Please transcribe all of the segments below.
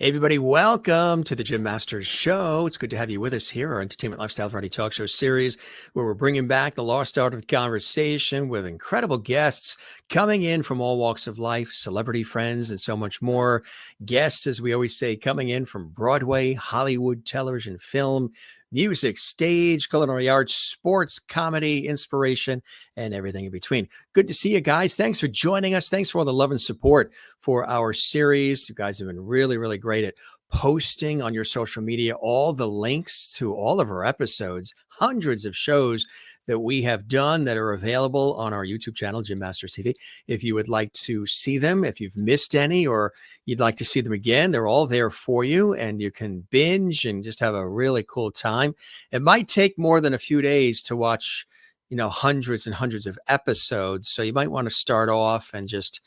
Hey everybody, welcome to the Jim Masters Show. It's good to have you with us here, our entertainment lifestyle variety talk show series, where we're bringing back the lost art of conversation with incredible guests coming in from all walks of life, celebrity friends, and so much more. Guests, as we always say, coming in from Broadway, Hollywood, television, film, music, stage, culinary arts, sports, comedy, inspiration, and everything in between. Good to see you guys. Thanks for joining us. Thanks for all the love and support for our series. You guys have been really, really great at posting on your social media all the links to all of our episodes, hundreds of shows that we have done that are available on our YouTube channel, Jim Masters TV. If you would like to see them, if you've missed any or you'd like to see them again, they're all there for you and you can binge and just have a really cool time. It might take more than a few days to watch, hundreds and hundreds of episodes. So you might want to start off and just,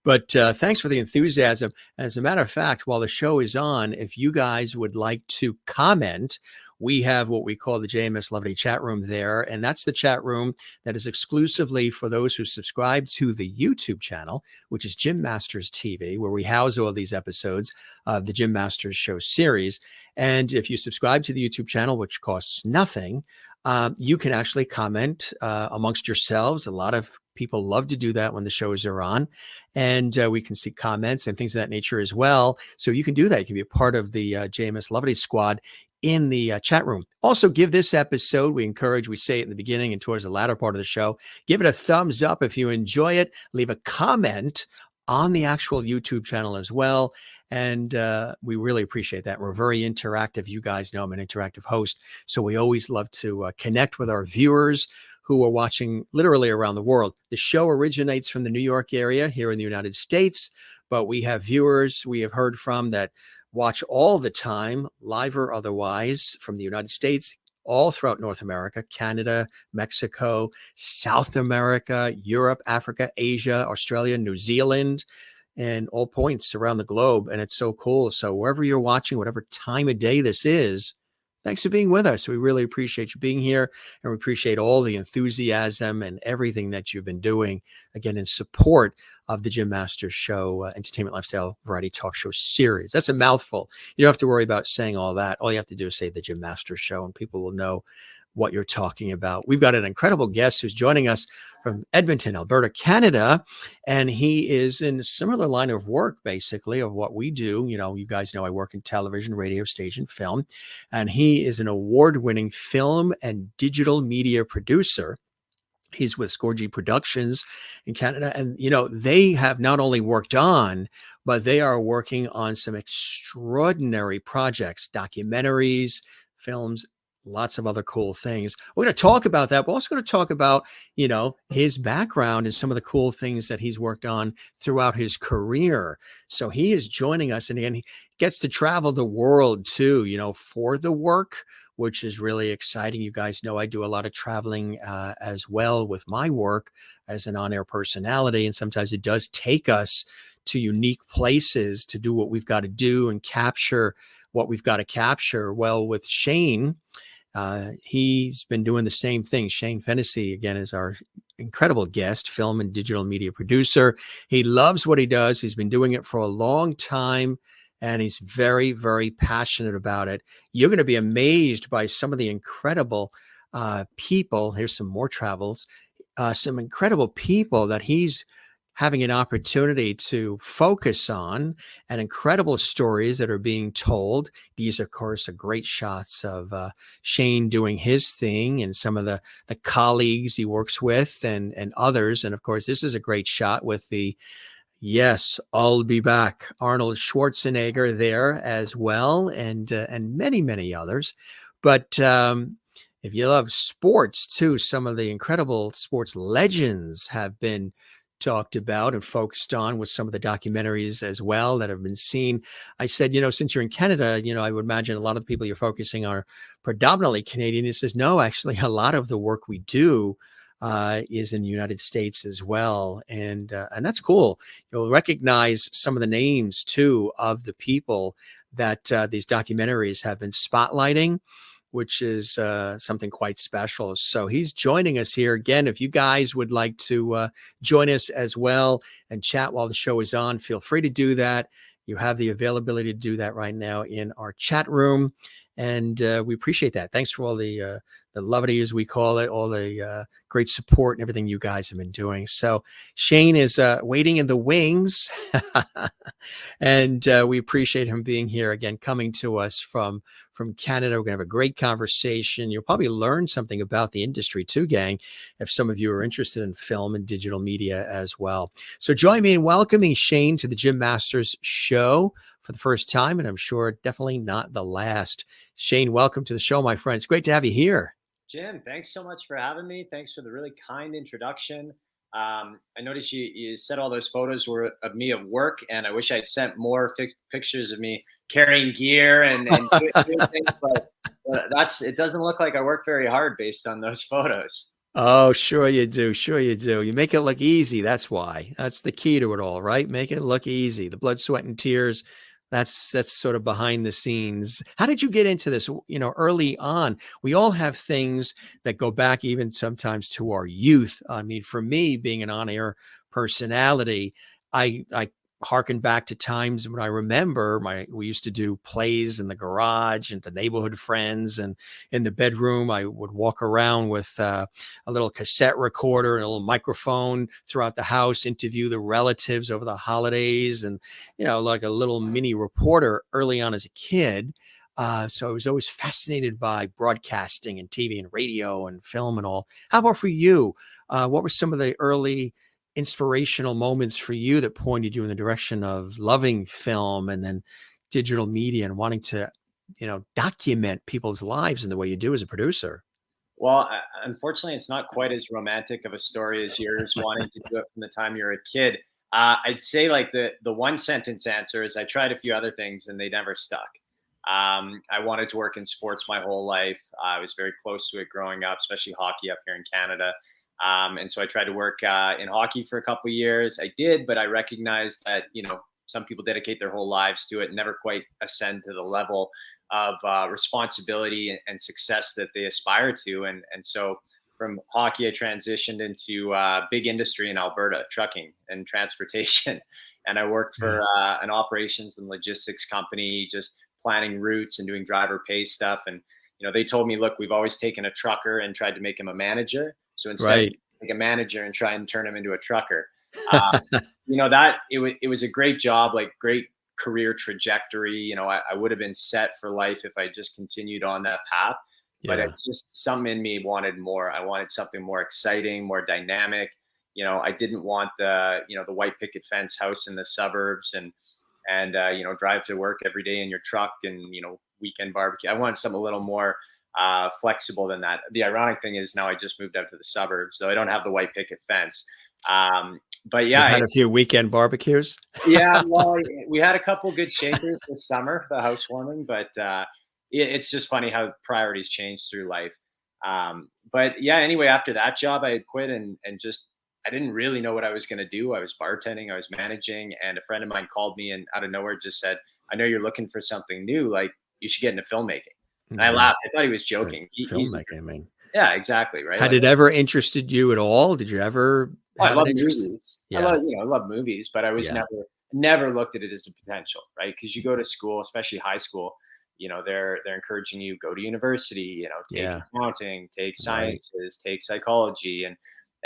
but thanks for the enthusiasm. As a matter of fact, while the show is on, if you guys would like to comment, we have what we call the JMS Lovely chat room there. And that's the chat room that is exclusively for those who subscribe to the YouTube channel, which is Jim Masters TV, where we house all these episodes of the Jim Masters Show series. And if you subscribe to the YouTube channel, which costs nothing, you can actually comment amongst yourselves. A lot of people love to do that when the shows are on, and we can see comments and things of that nature as well. So you can do that. You can be a part of the JMS Lovely squad in the chat room. Also, give this episode, we say it in the beginning and towards the latter part of the show, give it a thumbs up if you enjoy it. Leave a comment on the actual YouTube channel as well. And we really appreciate that. We're very interactive. You guys know I'm an interactive host. So we always love to connect with our viewers who are watching literally around the world. The show originates from the New York area here in the United States, but we have viewers we have heard from that watch all the time, live or otherwise, from the United States, all throughout North America, Canada, Mexico, South America, Europe, Africa, Asia, Australia, New Zealand, and all points around the globe. And it's so cool. So wherever you're watching, whatever time of day this is, thanks for being with us. We really appreciate you being here, and we appreciate all the enthusiasm and everything that you've been doing, again, in support of the Jim Masters Show Entertainment Lifestyle Variety Talk Show series. That's a mouthful. You don't have to worry about saying all that. All you have to do is say the Jim Masters Show, and people will know what you're talking about. We've got an incredible guest who's joining us from Edmonton, Alberta, Canada, and he is in a similar line of work, basically, of what we do. You guys know I work in television, radio, stage, and film, and he is an award-winning film and digital media producer. He's with Scorgi Productions in Canada, and they have not only worked on, but they are working on some extraordinary projects, documentaries, films, lots of other cool things. We're going to talk about that. We're also going to talk about, his background and some of the cool things that he's worked on throughout his career. So he is joining us, and again, he gets to travel the world too, for the work, which is really exciting. You guys know I do a lot of traveling as well with my work as an on-air personality. And sometimes it does take us to unique places to do what we've got to do and capture what we've got to capture. Well, with Shane, he's been doing the same thing. Shane Fennessey, again, is our incredible guest, film and digital media producer. He loves what he does. He's been doing it for a long time, and he's very, very passionate about it. You're going to be amazed by some of the incredible people. Here's some more travels, some incredible people that he's having an opportunity to focus on, and incredible stories that are being told. These, of course, are great shots of Shane doing his thing and some of the colleagues he works with and others. And of course, this is a great shot with the "Yes, I'll be back" Arnold Schwarzenegger there as well, and many, many others. But if you love sports too, some of the incredible sports legends have been talked about and focused on with some of the documentaries as well that have been seen. I said, since you're in Canada, I would imagine a lot of the people you're focusing on are predominantly Canadian. He says, no, actually, a lot of the work we do is in the United States as well. And that's cool. You'll recognize some of the names too of the people that these documentaries have been spotlighting, which is something quite special. So he's joining us here. Again, if you guys would like to join us as well and chat while the show is on, feel free to do that. You have the availability to do that right now in our chat room, and we appreciate that. Thanks for all the levity, as we call it, all the great support and everything you guys have been doing. So Shane is waiting in the wings, and we appreciate him being here again, coming to us from Canada. We're going to have a great conversation. You'll probably learn something about the industry too, gang, if some of you are interested in film and digital media as well. So join me in welcoming Shane to the Gym Masters show for the first time, and I'm sure definitely not the last. Shane, welcome to the show, my friend. It's great to have you here. Jim, thanks so much for having me. Thanks for the really kind introduction. I noticed you said all those photos were of me at work, and I wish I'd sent more pictures of me carrying gear and doing things, but it doesn't look like I work very hard based on those photos. Oh, sure you do. Sure you do. You make it look easy. That's why. That's the key to it all, right? Make it look easy. The blood, sweat, and tears. That's sort of behind the scenes. How did you get into this? Early on, we all have things that go back even sometimes to our youth. I mean, for me, being an on-air personality, I harken back to times when I remember we used to do plays in the garage and the neighborhood friends, and in the bedroom I would walk around with a little cassette recorder and a little microphone throughout the house, interview the relatives over the holidays, and like a little mini reporter early on as a kid. So I was always fascinated by broadcasting and TV and radio and film and all. How about for you? What were some of the early inspirational moments for you that pointed you in the direction of loving film and then digital media and wanting to, document people's lives in the way you do as a producer? Well, unfortunately, it's not quite as romantic of a story as yours, wanting to do it from the time you're a kid. I'd say like the one sentence answer is I tried a few other things and they never stuck. I wanted to work in sports my whole life. I was very close to it growing up, especially hockey up here in Canada. And so I tried to work in hockey for a couple of years. I did, but I recognized that, some people dedicate their whole lives to it and never quite ascend to the level of responsibility and success that they aspire to. And so from hockey, I transitioned into big industry in Alberta, trucking and transportation. And I worked for an operations and logistics company, just planning routes and doing driver pay stuff. And, they told me, look, we've always taken a trucker and tried to make him a manager. So instead, take a manager and try and turn him into a trucker. That it was a great job, like great career trajectory. I would have been set for life if I just continued on that path. But it's just something in me wanted more. I wanted something more exciting, more dynamic. I didn't want the white picket fence house in the suburbs and drive to work every day in your truck and weekend barbecue. I wanted something a little more flexible than that. The ironic thing is now I just moved out to the suburbs, so I don't have the white picket fence. But yeah, you had a few weekend barbecues. Yeah, well, we had a couple good shakers this summer, the housewarming, but it's just funny how priorities change through life. But yeah, anyway, after that job, I had quit and just I didn't really know what I was going to do. I was bartending, I was managing, and a friend of mine called me and out of nowhere just said, "I know you're looking for something new. Like you should get into filmmaking." And I laughed. I thought he was joking. Filmmaking, I mean. Yeah, exactly. Right. Had it ever interested you at all? Did you ever I have love an interest? movies. I love movies, but I was never looked at it as a potential, right? Because you go to school, especially high school, they're encouraging you go to university, take accounting, take sciences, take psychology, and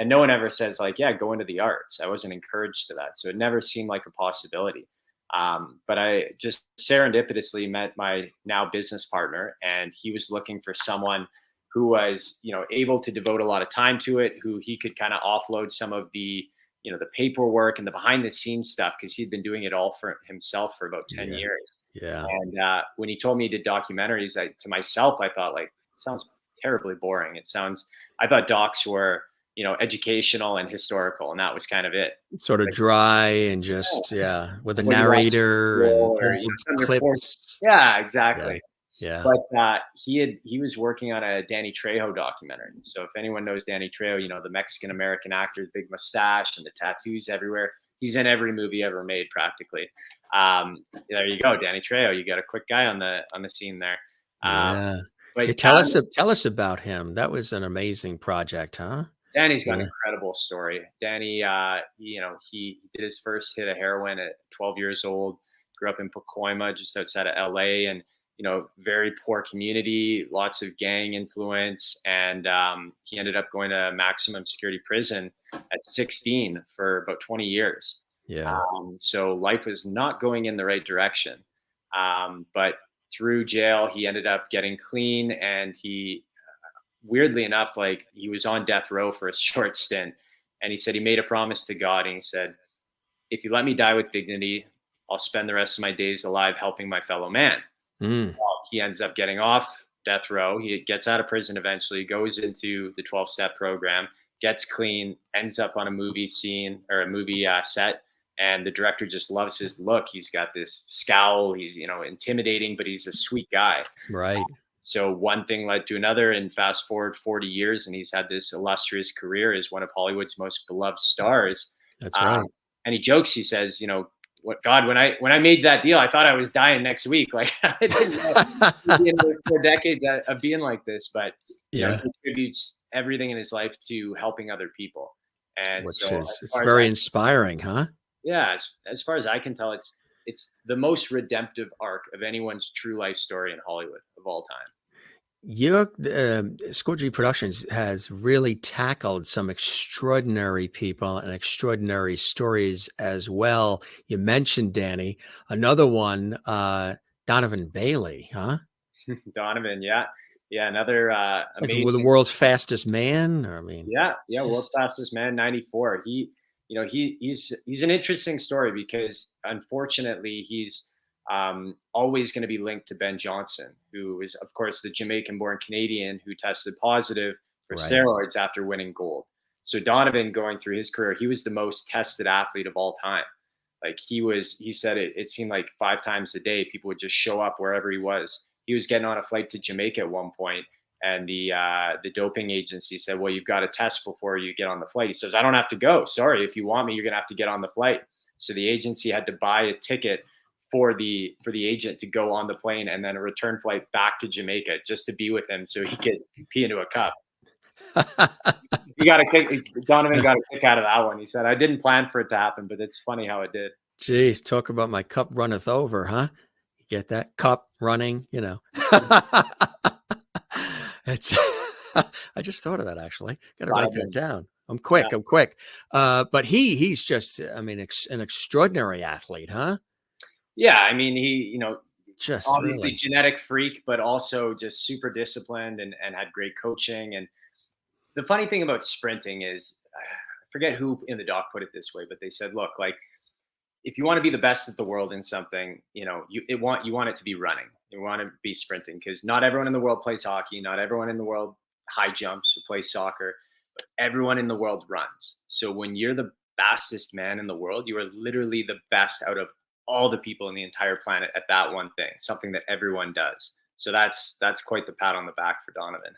no one ever says like, yeah, go into the arts. I wasn't encouraged to that, so it never seemed like a possibility. But I just serendipitously met my now business partner, and he was looking for someone who was, able to devote a lot of time to it, who he could kind of offload some of the, the paperwork and the behind the scenes stuff, because he'd been doing it all for himself for about 10 years. Yeah. And when he told me he did documentaries, to myself, I thought like, it sounds terribly boring. I thought docs were, educational and historical, and that was kind of it. Sort of dry and just, with a narrator and old clips. Yeah, exactly. Yeah. But he was working on a Danny Trejo documentary. So if anyone knows Danny Trejo, the Mexican-American actor, big mustache and the tattoos everywhere. He's in every movie ever made practically. There you go, Danny Trejo. You got a quick guy on the scene there. But tell us about him. That was an amazing project, huh? Danny's got an incredible story. Danny, he did his first hit of heroin at 12 years old. grew up in Pacoima, just outside of LA, and very poor community, lots of gang influence, and he ended up going to maximum security prison at 16 for about 20 years. Yeah. So life was not going in the right direction. But through jail, he ended up getting clean, and he, weirdly enough, like, he was on death row for a short stint, and he said he made a promise to God, and he said, if you let me die with dignity, I'll spend the rest of my days alive helping my fellow man. He ends up getting off death row. He gets out of prison eventually, goes into the 12-step program, gets clean, ends up on a movie scene or a movie set. And the director just loves his look. He's got this scowl. He's, intimidating, but he's a sweet guy. Right. So one thing led to another, and fast forward 40 years, and he's had this illustrious career as one of Hollywood's most beloved stars. That's right. And he jokes, he says, what, God, when I made that deal, I thought I was dying next week. Like, I didn't know he'd been there for decades of being like this, but he contributes everything in his life to helping other people. And which so is, it's very inspiring, huh? Yeah. As far as I can tell, it's the most redemptive arc of anyone's true life story in Hollywood of all time. Your Score G Productions has really tackled some extraordinary people and extraordinary stories as well. You mentioned Danny, another one, Donovan Bailey, huh? Donovan, yeah, another amazing. Like the world's fastest man. I mean, yeah, world's fastest man, 94. He's an interesting story because unfortunately he's always going to be linked to Ben Johnson, who is, of course, the Jamaican-born Canadian who tested positive for steroids after winning gold. So Donovan, going through his career, he was the most tested athlete of all time. Like, he said it seemed like 5 times a day, people would just show up wherever he was. He was getting on a flight to Jamaica at one point, and the doping agency said, well, you've got to test before you get on the flight. He says, I don't have to go. Sorry, if you want me, you're going to have to get on the flight. So the agency had to buy a ticket for the agent to go on the plane, and then a return flight back to Jamaica just to be with him so he could pee into a cup. Donovan got a kick out of that one. He said, I didn't plan for it to happen, but it's funny how it did. Geez, talk about my cup runneth over, huh? You get that? Cup running, It's I just thought of that, actually. Got to write that down. I'm quick. But he's just, an extraordinary athlete, huh? Yeah, I mean, he, just obviously really genetic freak, but also just super disciplined and had great coaching. And the funny thing about sprinting is, I forget who in the doc put it this way, but they said, look, like, if you want to be the best at the world in something, you want it to be running. You want to be sprinting, because not everyone in the world plays hockey. Not everyone in the world high jumps or plays soccer, but everyone in the world runs. So when you're the fastest man in the world, you are literally the best out of all the people in the entire planet at that one thing, something that everyone does. So that's quite the pat on the back for Donovan.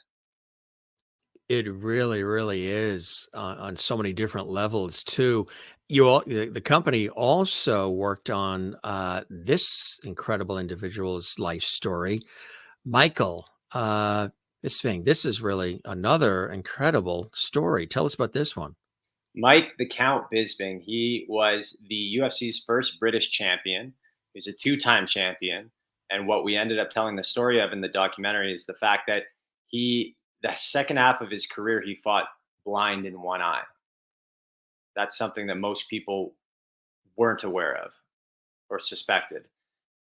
It really, really is on so many different levels too. The company also worked on this incredible individual's life story, Michael Bisping. This is really another incredible story. Tell us about this one. Mike the Count Bisping, he was the UFC's first British champion. He was a 2-time champion. And what we ended up telling the story of in the documentary is the fact that the second half of his career, he fought blind in one eye. That's something that most people weren't aware of or suspected.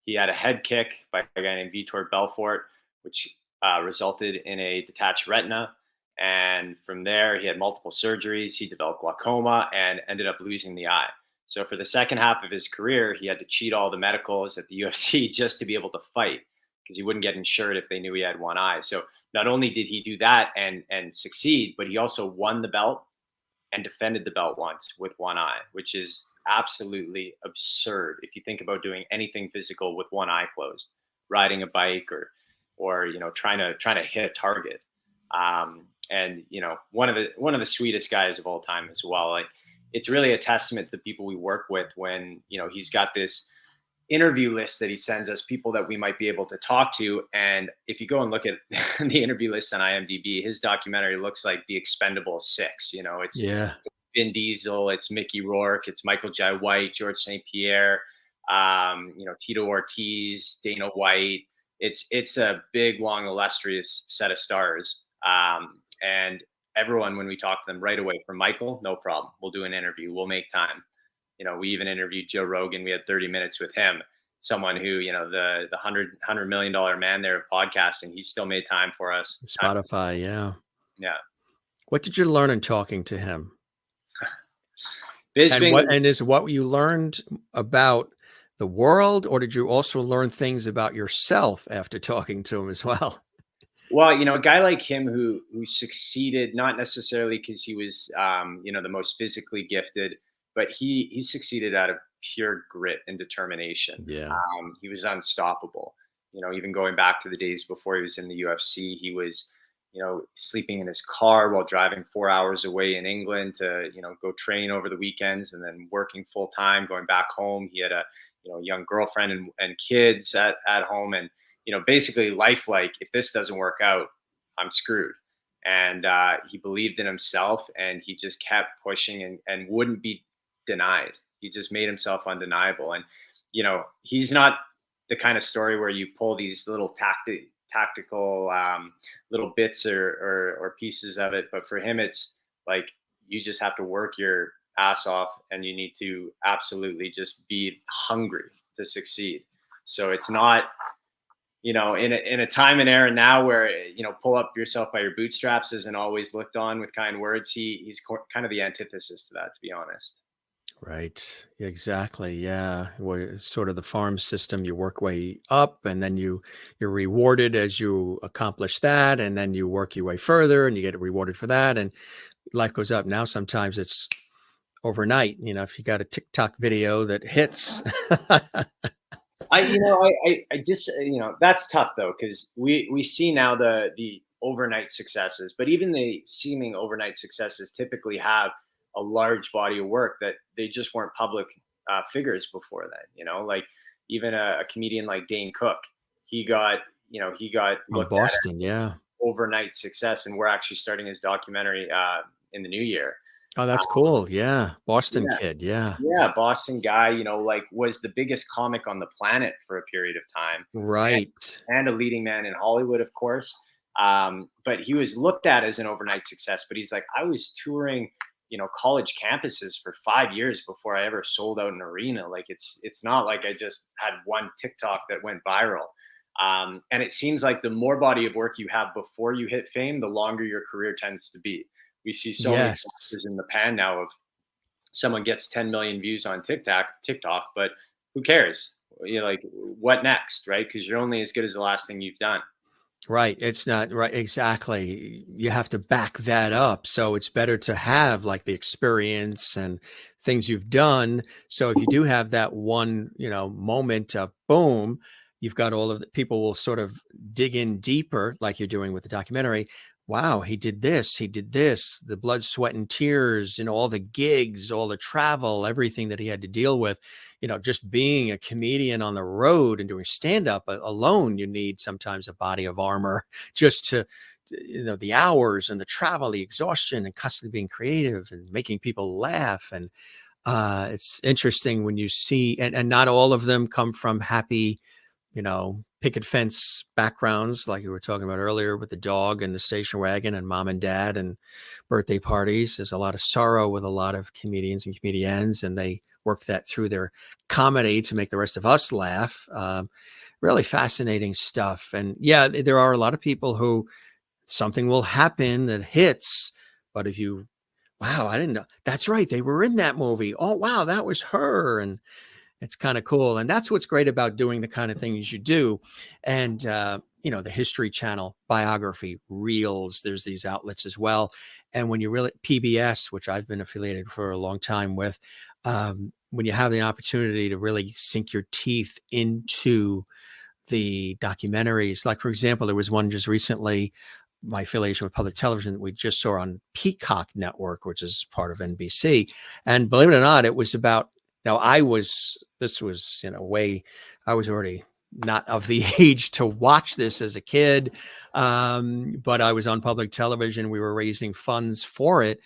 He had a head kick by a guy named Vitor Belfort, which resulted in a detached retina. And from there, he had multiple surgeries. He developed glaucoma and ended up losing the eye. So for the second half of his career, he had to cheat all the medicals at the UFC just to be able to fight, because he wouldn't get insured if they knew he had one eye. So not only did he do that and succeed, but he also won the belt and defended the belt once with one eye, which is absolutely absurd if you think about doing anything physical with one eye closed, riding a bike or trying to hit a target. And one of the sweetest guys of all time as well. Like, it's really a testament to the people we work with when he's got this interview list that he sends us, people that we might be able to talk to. And if you go and look at the interview list on IMDb, his documentary looks like the Expendables 6. It's Vin Diesel, it's Mickey Rourke, it's Michael Jai White, George St. Pierre, Tito Ortiz, Dana White. It's a big, long, illustrious set of stars. And everyone, when we talk to them right away, from Michael, no problem. We'll do an interview. We'll make time. We even interviewed Joe Rogan. We had 30 minutes with him, someone who, the $100 million man there of podcasting. He still made time for us. Spotify. Yeah. Yeah. What did you learn in talking to him? Is what you learned about the world, or did you also learn things about yourself after talking to him as well? Well, a guy like him who succeeded, not necessarily because he was, the most physically gifted, but he succeeded out of pure grit and determination. Yeah. He was unstoppable. Even going back to the days before he was in the UFC, he was, sleeping in his car while driving 4 hours away in England to, go train over the weekends, and then working full time, going back home. He had a, young girlfriend and kids at home. And, basically life, like, if this doesn't work out, I'm screwed. And he believed in himself, and he just kept pushing and wouldn't be denied. He just made himself undeniable. And, he's not the kind of story where you pull these little tactical little bits or pieces of it. But for him, it's like, you just have to work your ass off, and you need to absolutely just be hungry to succeed. So it's not, in a time and era now where, pull up yourself by your bootstraps isn't always looked on with kind words. He's kind of the antithesis to that, to be honest. Right. Exactly. Yeah. Well, sort of the farm system, you work way up, and then you're rewarded as you accomplish that. And then you work your way further, and you get rewarded for that. And life goes up. Now, sometimes it's overnight. If you got a TikTok video that hits. I just, that's tough though, because we see now the overnight successes, but even the seeming overnight successes typically have a large body of work that they just weren't public figures before then. Like even a comedian like Dane Cook, he got looked Boston, at yeah, overnight success, and we're actually starting his documentary in the new year. Oh, that's cool. Yeah. Boston kid. Yeah. Yeah. Boston guy, like, was the biggest comic on the planet for a period of time. Right. And a leading man in Hollywood, of course. But he was looked at as an overnight success. But he's like, I was touring, college campuses for 5 years before I ever sold out an arena. Like, it's not like I just had one TikTok that went viral. And it seems like the more body of work you have before you hit fame, the longer your career tends to be. We see so many factors in the pan now of someone gets 10 million views on TikTok, but who cares? Like, what next, right? Because you're only as good as the last thing you've done. Right. It's not right. Exactly. You have to back that up. So it's better to have like the experience and things you've done. So if you do have that one, moment of boom, you've got all of the people will sort of dig in deeper, like you're doing with the documentary. Wow, he did this, the blood, sweat, and tears, all the gigs, all the travel, everything that he had to deal with, just being a comedian on the road and doing stand-up alone, you need sometimes a body of armor just to, the hours and the travel, the exhaustion, and constantly being creative and making people laugh. And it's interesting when you see, and not all of them come from happy, picket fence backgrounds, like you were talking about earlier with the dog and the station wagon and mom and dad and birthday parties. There's a lot of sorrow with a lot of comedians and comedians, and they work that through their comedy to make the rest of us laugh. Really fascinating stuff. And yeah, there are a lot of people who something will happen that hits, but if you, wow, I didn't know. That's right. They were in that movie. Oh, wow, that was her. And it's kind of cool. And that's what's great about doing the kind of things you do. And, the History Channel, biography, reels, there's these outlets as well. And when you really, PBS, which I've been affiliated for a long time with, when you have the opportunity to really sink your teeth into the documentaries, like, for example, there was one just recently, my affiliation with public television, that we just saw on Peacock Network, which is part of NBC. And believe it or not, it was about, now I was already not of the age to watch this as a kid, but I was on public television. We were raising funds for it,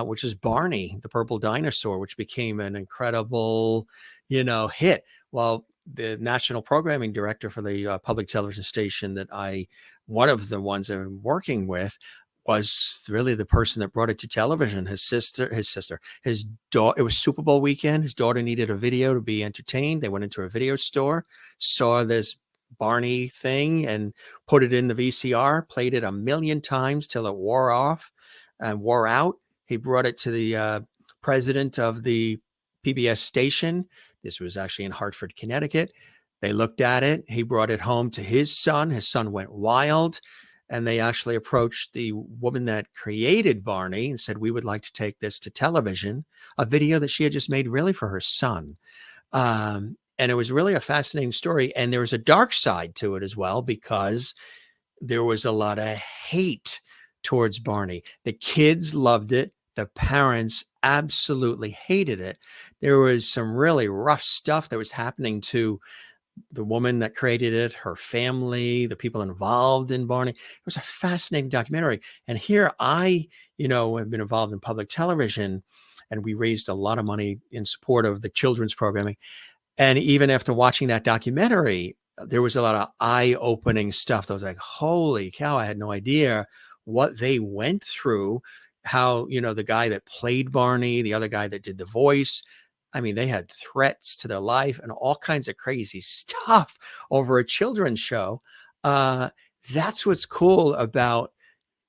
which is Barney, the purple dinosaur, which became an incredible hit. Well, the national programming director for the public television station one of the ones I'm working with, was really the person that brought it to television. His daughter. It was Super Bowl weekend. His daughter needed a video to be entertained. They went into a video store, saw this Barney thing, and put it in the VCR. Played it a million times till it wore off and wore out. He brought it to the president of the PBS station. This was actually in Hartford, Connecticut. They looked at it. He brought it home to his son. His son went wild. And they actually approached the woman that created Barney and said, we would like to take this to television, a video that she had just made really for her son. And it was really a fascinating story. And there was a dark side to it as well, because there was a lot of hate towards Barney. The kids loved it. The parents absolutely hated it. There was some really rough stuff that was happening to the woman that created it, her family, the people involved in Barney. It was a fascinating documentary. And here I, have been involved in public television, and we raised a lot of money in support of the children's programming. And even after watching that documentary, there was a lot of eye-opening stuff that was like, holy cow, I had no idea what they went through. How, the guy that played Barney, the other guy that did the voice, I mean, they had threats to their life and all kinds of crazy stuff over a children's show. That's what's cool about,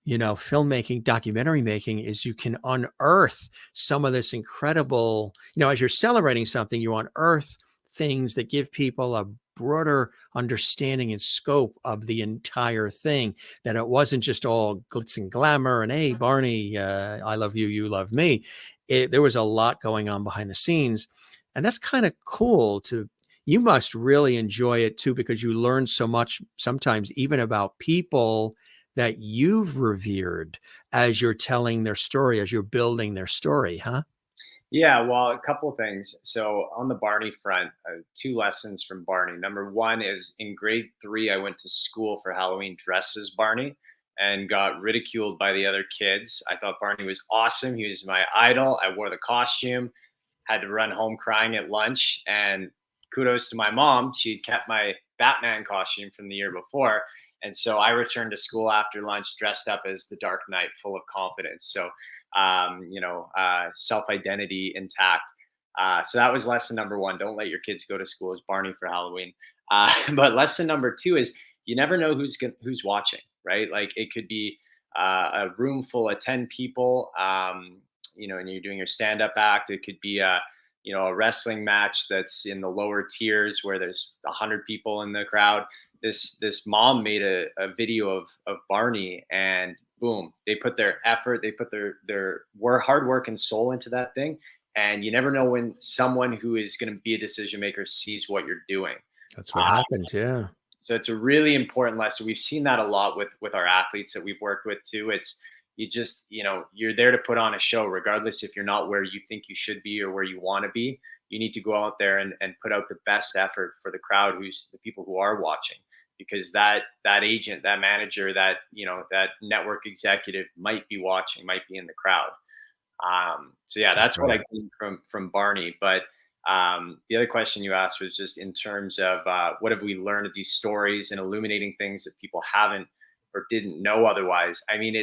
filmmaking, documentary making, is you can unearth some of this incredible, as you're celebrating something, you unearth things that give people a broader understanding and scope of the entire thing, that it wasn't just all glitz and glamour and, hey, Barney, I love you, you love me. There was a lot going on behind the scenes. And that's kind of cool you must really enjoy it too, because you learn so much sometimes even about people that you've revered as you're telling their story, as you're building their story, huh? Yeah, well, a couple of things. So on the Barney front, two lessons from Barney. Number one is in grade 3, I went to school for Halloween dressed as Barney and got ridiculed by the other kids. I thought Barney was awesome. He was my idol. I wore the costume, had to run home crying at lunch. And kudos to my mom. She kept my Batman costume from the year before. And so I returned to school after lunch dressed up as the Dark Knight, full of confidence. So self-identity intact. So that was lesson number one. Don't let your kids go to school as Barney for Halloween. But lesson number 2 is you never know who's watching, right? Like it could be a room full of 10 people, and you're doing your stand-up act. It could be a wrestling match that's in the lower tiers where there's 100 people in the crowd. This mom made a video of Barney, and boom, they put their effort, they put their hard work and soul into that thing. And you never know when someone who is going to be a decision maker sees what you're doing. That's what happened. Yeah. So it's a really important lesson. We've seen that a lot with our athletes that we've worked with too. It's you're there to put on a show, regardless if you're not where you think you should be or where you want to be. You need to go out there and put out the best effort for the crowd, who's the people who are watching. Because that agent, that manager, that network executive might be watching, might be in the crowd. So yeah, that's right. What I gleaned from Barney. But the other question you asked was just in terms of what have we learned of these stories and illuminating things that people haven't or didn't know otherwise. I mean,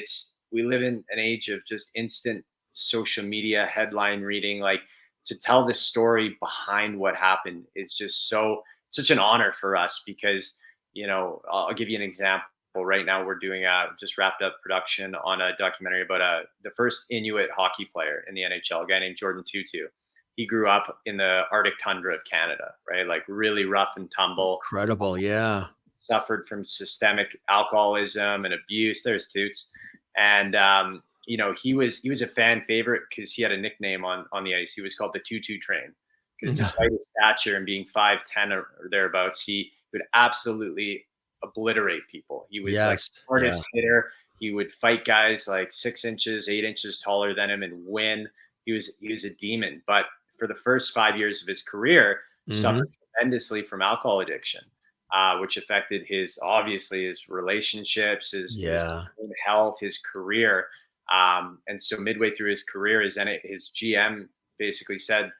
we live in an age of just instant social media headline reading. Like, to tell the story behind what happened is just such an honor for us, because I'll give you an example. Right now we're doing just wrapped up production on a documentary about the first Inuit hockey player in the NHL, a guy named Jordan Tutu. He grew up in the Arctic tundra of Canada, right? Like really rough and tumble. Incredible, yeah. Suffered from systemic alcoholism and abuse. There's Toots. And he was a fan favorite because he had a nickname on the ice. He was called the Tutu Train, because despite his stature and being 5'10" or thereabouts, he would absolutely obliterate people. He was like the hardest hitter. He would fight guys like 6 inches, 8 inches taller than him and win. He was a demon. But for the first 5 years of his career, suffered tremendously from alcohol addiction, which affected his relationships, his health, his career. And so midway through his career, his GM basically said,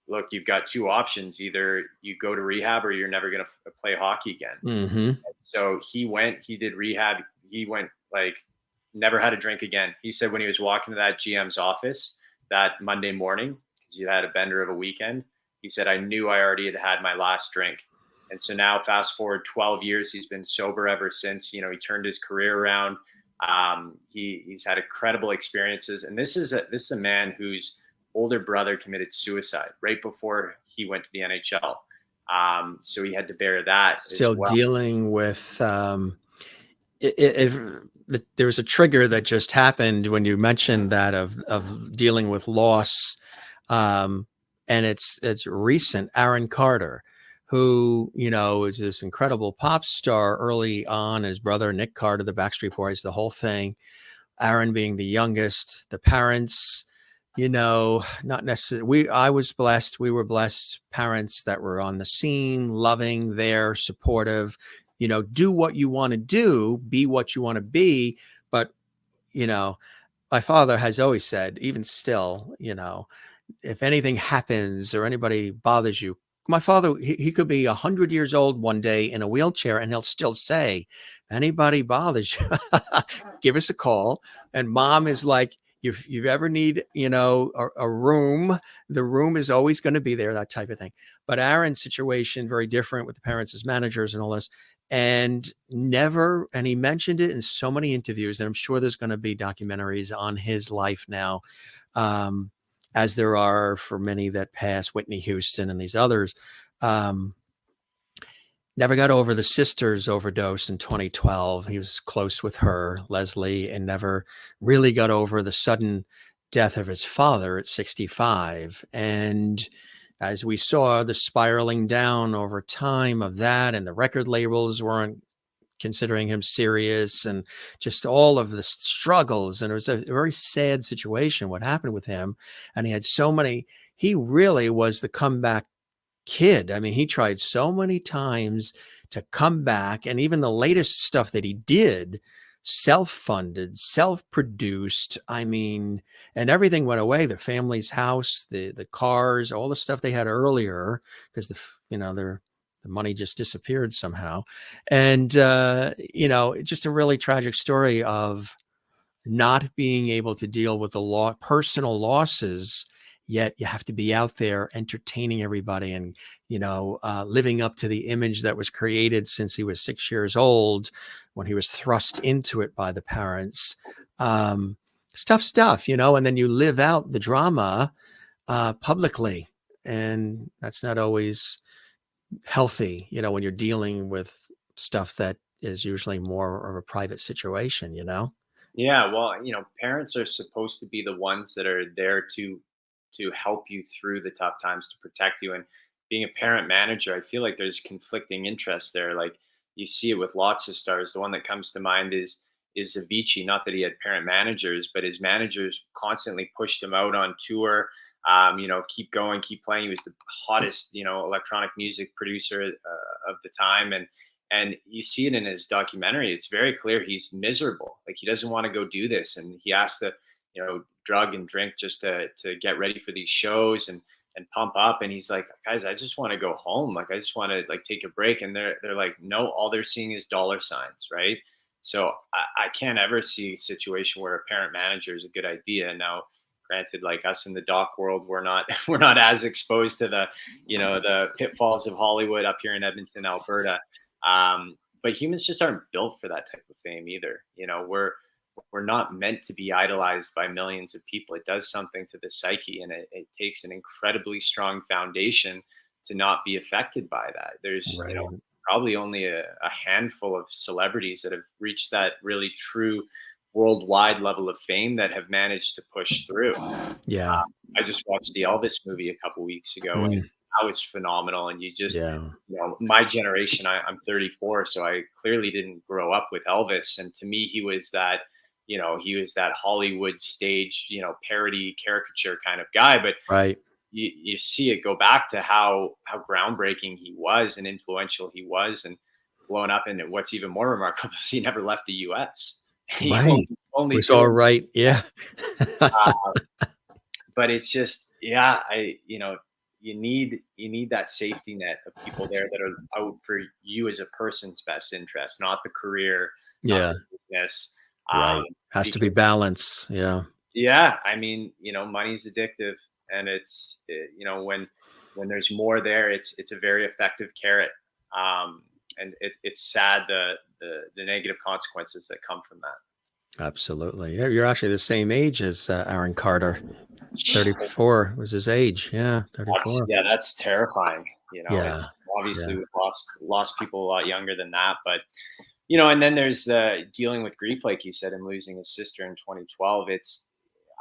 look, you've got two options. Either you go to rehab or you're never going to play hockey again. Mm-hmm. So he did rehab. He went like never had a drink again. He said when he was walking to that GM's office that Monday morning, because he had a bender of a weekend, he said, I knew I already had my last drink. And so now fast forward 12 years, he's been sober ever since. He turned his career around. He's had incredible experiences. And this is a man whose older brother committed suicide right before he went to the NHL. So he had to bear that Still as well. dealing with there was a trigger that just happened when you mentioned that of dealing with loss, and it's recent. Aaron Carter, who is this incredible pop star early on. His brother Nick Carter, the Backstreet Boys, the whole thing. Aaron being the youngest, the parents, not necessarily. We were blessed parents that were on the scene, loving, there, supportive. Do what you want to do, be what you want to be. But, my father has always said, even still, if anything happens or anybody bothers you, my father, he could be 100 years old one day in a wheelchair and he'll still say, if anybody bothers you, give us a call. And mom is like, if you ever need, a room, the room is always going to be there, that type of thing. But Aaron's situation, very different with the parents as managers and all this. And he mentioned it in so many interviews, and I'm sure there's going to be documentaries on his life now, as there are for many that pass, Whitney Houston and these others. Never got over the sister's overdose in 2012. He was close with her, Leslie, and never really got over the sudden death of his father at 65. And as we saw the spiraling down over time of that, and the record labels weren't considering him serious, and just all of the struggles. And it was a very sad situation, what happened with him. And he really was the comeback kid. I mean, he tried so many times to come back, and even the latest stuff that he did, self-funded, self-produced. I mean, and everything went away. The family's house, the cars, all the stuff they had earlier, because the money just disappeared somehow. And just a really tragic story of not being able to deal with the personal losses. Yet you have to be out there entertaining everybody and, living up to the image that was created since he was 6 years old, when he was thrust into it by the parents. Stuff, and then you live out the drama publicly. And that's not always healthy, when you're dealing with stuff that is usually more of a private situation, Yeah, well, parents are supposed to be the ones that are there to help you through the tough times, to protect you. And being a parent manager, I feel like there's conflicting interests there. Like you see it with lots of stars. The one that comes to mind is Avicii. Not that he had parent managers, but his managers constantly pushed him out on tour. Keep going, keep playing. He was the hottest, electronic music producer of the time. And you see it in his documentary. It's very clear he's miserable. Like he doesn't want to go do this. And he has to, drug and drink just to get ready for these shows and pump up. And he's like, guys, I just want to go home. Like, I just want to take a break. And they're like, no, all they're seeing is dollar signs. Right. So I can't ever see a situation where a parent manager is a good idea. Now, granted, like us in the doc world, we're not as exposed to the pitfalls of Hollywood up here in Edmonton, Alberta. But humans just aren't built for that type of fame either. We're not meant to be idolized by millions of people. It does something to the psyche, and it takes an incredibly strong foundation to not be affected by that. There's Right. Probably only a handful of celebrities that have reached that really true worldwide level of fame that have managed to push through. Yeah. I just watched the Elvis movie a couple weeks ago, and that was phenomenal. And you just, my generation, I'm 34, so I clearly didn't grow up with Elvis. And to me, he was that Hollywood stage, parody caricature kind of guy. But right. You see it go back to how groundbreaking he was and influential he was, and blown up. And what's even more remarkable is he never left the U.S. Right. Only it's all right. Yeah. But it's just, you you need that safety net of people there that are out for you as a person's best interest, not the career, not Yeah. the business. Right. Has to be Because balance. Yeah. yeah, I mean, money's addictive, and when there's more there, it's a very effective carrot. And it's sad the negative consequences that come from that. Absolutely. Yeah, you're actually the same age as Aaron Carter. 34 was his age. Yeah, 34. That's terrifying. Yeah. It's obviously Yeah. we've lost people a lot younger than that, but and then there's the dealing with grief, like you said, him losing his sister in 2012.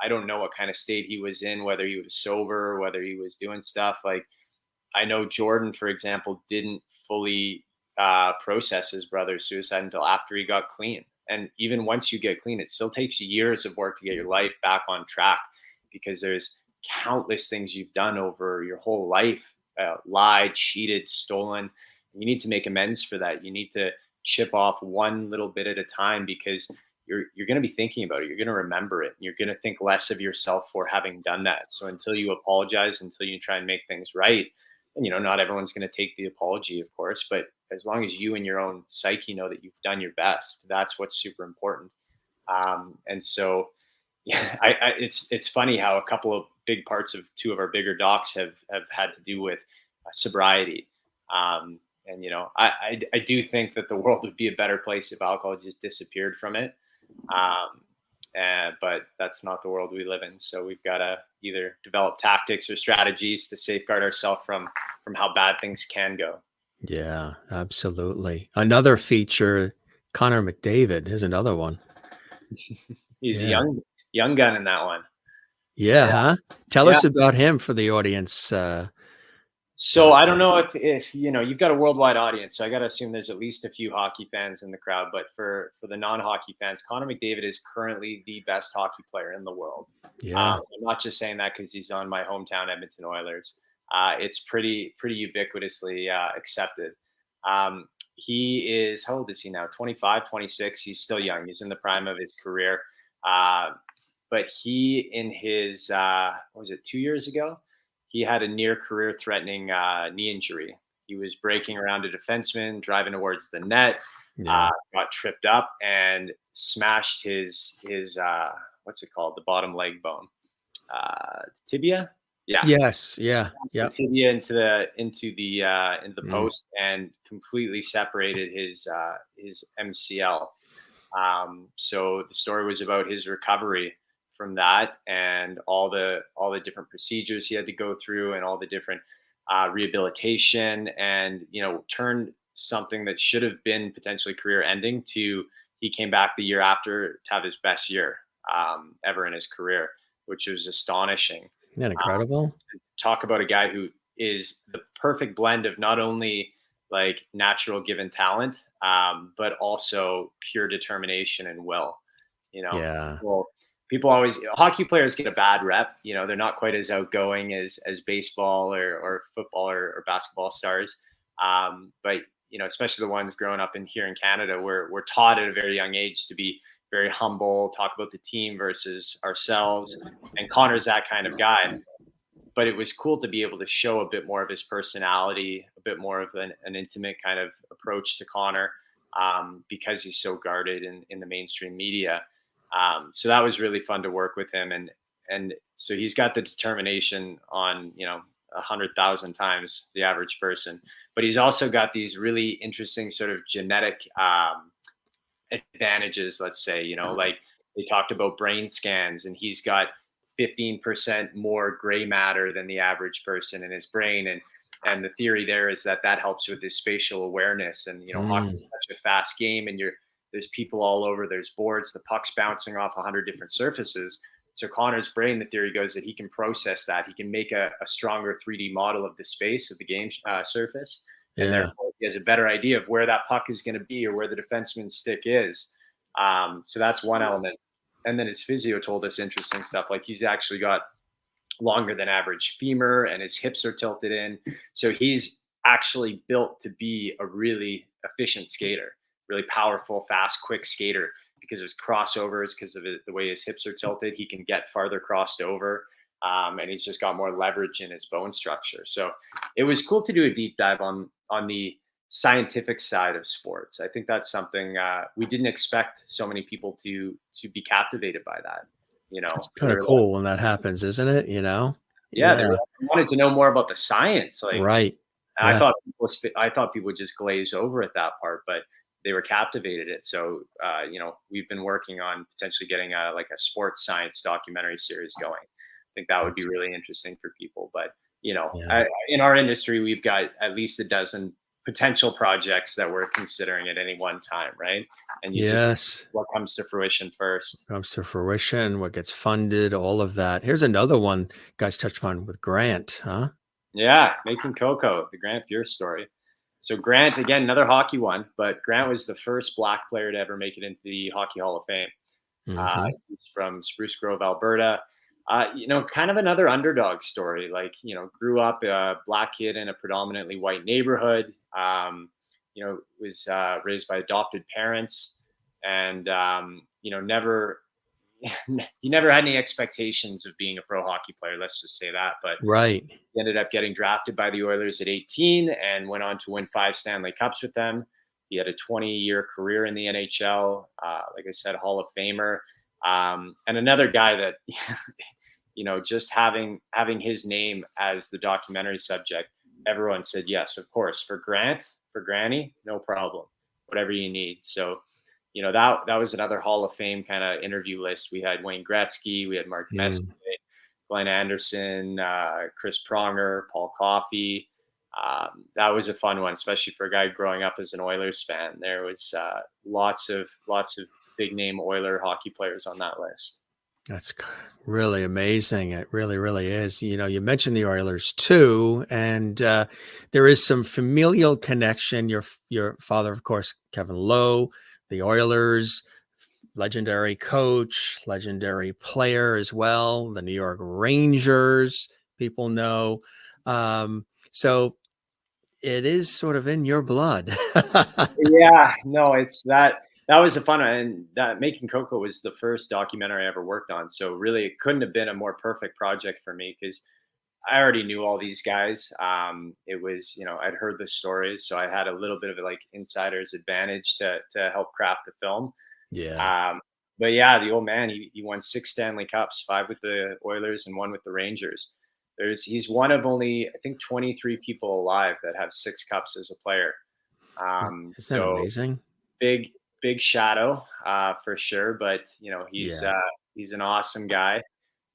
I don't know what kind of state he was in, whether he was sober, whether he was doing stuff. Like, I know Jordan, for example, didn't fully process his brother's suicide until after he got clean. And even once you get clean, it still takes years of work to get your life back on track, because there's countless things you've done over your whole life, lied, cheated, stolen. You need to make amends for that. You need to chip off one little bit at a time, because you're going to be thinking about it. You're going to remember it. You're going to think less of yourself for having done that. So until you apologize, until you try and make things right, and not everyone's going to take the apology, of course, but as long as you in your own psyche know that you've done your best, that's what's super important. And so, yeah, it's funny how a couple of big parts of two of our bigger docs have had to do with sobriety. And I do think that the world would be a better place if alcohol just disappeared from it. But that's not the world we live in. So we've got to either develop tactics or strategies to safeguard ourselves from how bad things can go. Yeah, absolutely. Another feature, Connor McDavid is another one. He's a Yeah. young gun in that one. Yeah, huh? Tell Yeah. us about him for the audience. So I don't know if you've got a worldwide audience, so I got to assume there's at least a few hockey fans in the crowd. But for the non-hockey fans, Connor McDavid is currently the best hockey player in the world. Yeah. I'm not just saying that because he's on my hometown Edmonton Oilers. It's pretty ubiquitously accepted. He is, how old is he now? 25, 26. He's still young. He's in the prime of his career. But he, in his, what was it, 2 years ago? He had a near career-threatening knee injury. He was breaking around a defenseman, driving towards the net, Yeah. got tripped up and smashed his what's it called? The bottom leg bone, tibia. Yeah. Yes. Yeah. The Yeah. tibia into the post, and completely separated his MCL. So the story was about his recovery from that, and all the different procedures he had to go through, and all the different rehabilitation, and turned something that should have been potentially career ending to, he came back the year after to have his best year ever in his career, which was astonishing. Isn't that incredible? Talk about a guy who is the perfect blend of not only like natural given talent, but also pure determination and will. Yeah. Well, people always, hockey players get a bad rep. They're not quite as outgoing as baseball or football or basketball stars. But especially the ones growing up here in Canada, we're taught at a very young age to be very humble, talk about the team versus ourselves. And Connor's that kind of guy. But it was cool to be able to show a bit more of his personality, a bit more of an intimate kind of approach to Connor, because he's so guarded in the mainstream media. So that was really fun to work with him. And so he's got the determination on, 100,000 times the average person, but he's also got these really interesting sort of genetic advantages, let's say, like they talked about brain scans, and he's got 15% more gray matter than the average person in his brain. And the theory there is that helps with his spatial awareness. And, hockey is such a fast game, and there's people all over, there's boards, the puck's bouncing off 100 different surfaces. So Connor's brain, the theory goes that he can process that. He can make a stronger 3D model of the space of the game surface. And therefore he has a better idea of where that puck is going to be, or where the defenseman's stick is. So that's one element. And then his physio told us interesting stuff. Like, he's actually got longer than average femur, and his hips are tilted in. So he's actually built to be a really efficient skater, really powerful, fast, quick skater, because of his crossovers, because of the way his hips are tilted. He can get farther crossed over. and he's just got more leverage in his bone structure. So it was cool to do a deep dive on the scientific side of sports. I think that's something we didn't expect so many people to be captivated by that. You It's know, kind they of were like, cool when that happens, isn't it? yeah, they Yeah. wanted to know more about the science. Like, Right. I Yeah. thought people would just glaze over at that part, but they were captivated it. So, we've been working on potentially getting like a sports science documentary series going. I think that would be That's, really interesting for people. But yeah. in our industry, we've got at least a dozen potential projects that we're considering at any one time, right? And you just Yes. what comes to fruition first. Comes to fruition, what gets funded, all of that. Here's another one you guys touched on with Grant, huh? Yeah, making Coco, the Grant Fuhr story. So Grant, again, another hockey one, but Grant was the first Black player to ever make it into the Hockey Hall of Fame. Hmm. He's from Spruce Grove, Alberta. Kind of another underdog story. Like, grew up a Black kid in a predominantly white neighborhood. Was raised by adopted parents, and never he never had any expectations of being a pro hockey player. Let's just say that, but Right. he ended up getting drafted by the Oilers at 18 and went on to win 5 Stanley Cups with them. He had a 20-year career in the NHL. Like I said, Hall of Famer. And another guy that, just having his name as the documentary subject, everyone said, yes, of course. For Granny, no problem. Whatever you need. So, that was another Hall of Fame kind of interview list. We had Wayne Gretzky, we had Mark Messier, Mm. Glenn Anderson, Chris Pronger, Paul Coffey. That was a fun one, especially for a guy growing up as an Oilers fan. There was lots of big name Oiler hockey players on that list. That's really amazing. It really, really is. You mentioned the Oilers too, and there is some familial connection. Your father, of course, Kevin Lowe, the Oilers, legendary coach, legendary player as well. The New York Rangers, people know. So it is sort of in your blood. Yeah, no, it's that was a fun one, and that making Coco was the first documentary I ever worked on. So really, it couldn't have been a more perfect project for me because I already knew all these guys. It was, I'd heard the stories, so I had a little bit of a like insider's advantage to help craft the film. Yeah. But yeah, the old man, he won 6 Stanley Cups, 5 with the Oilers and 1 with the Rangers. He's one of only, I think, 23 people alive that have 6 cups as a player. Isn't that So amazing? big, big shadow for sure. But Yeah. he's an awesome guy,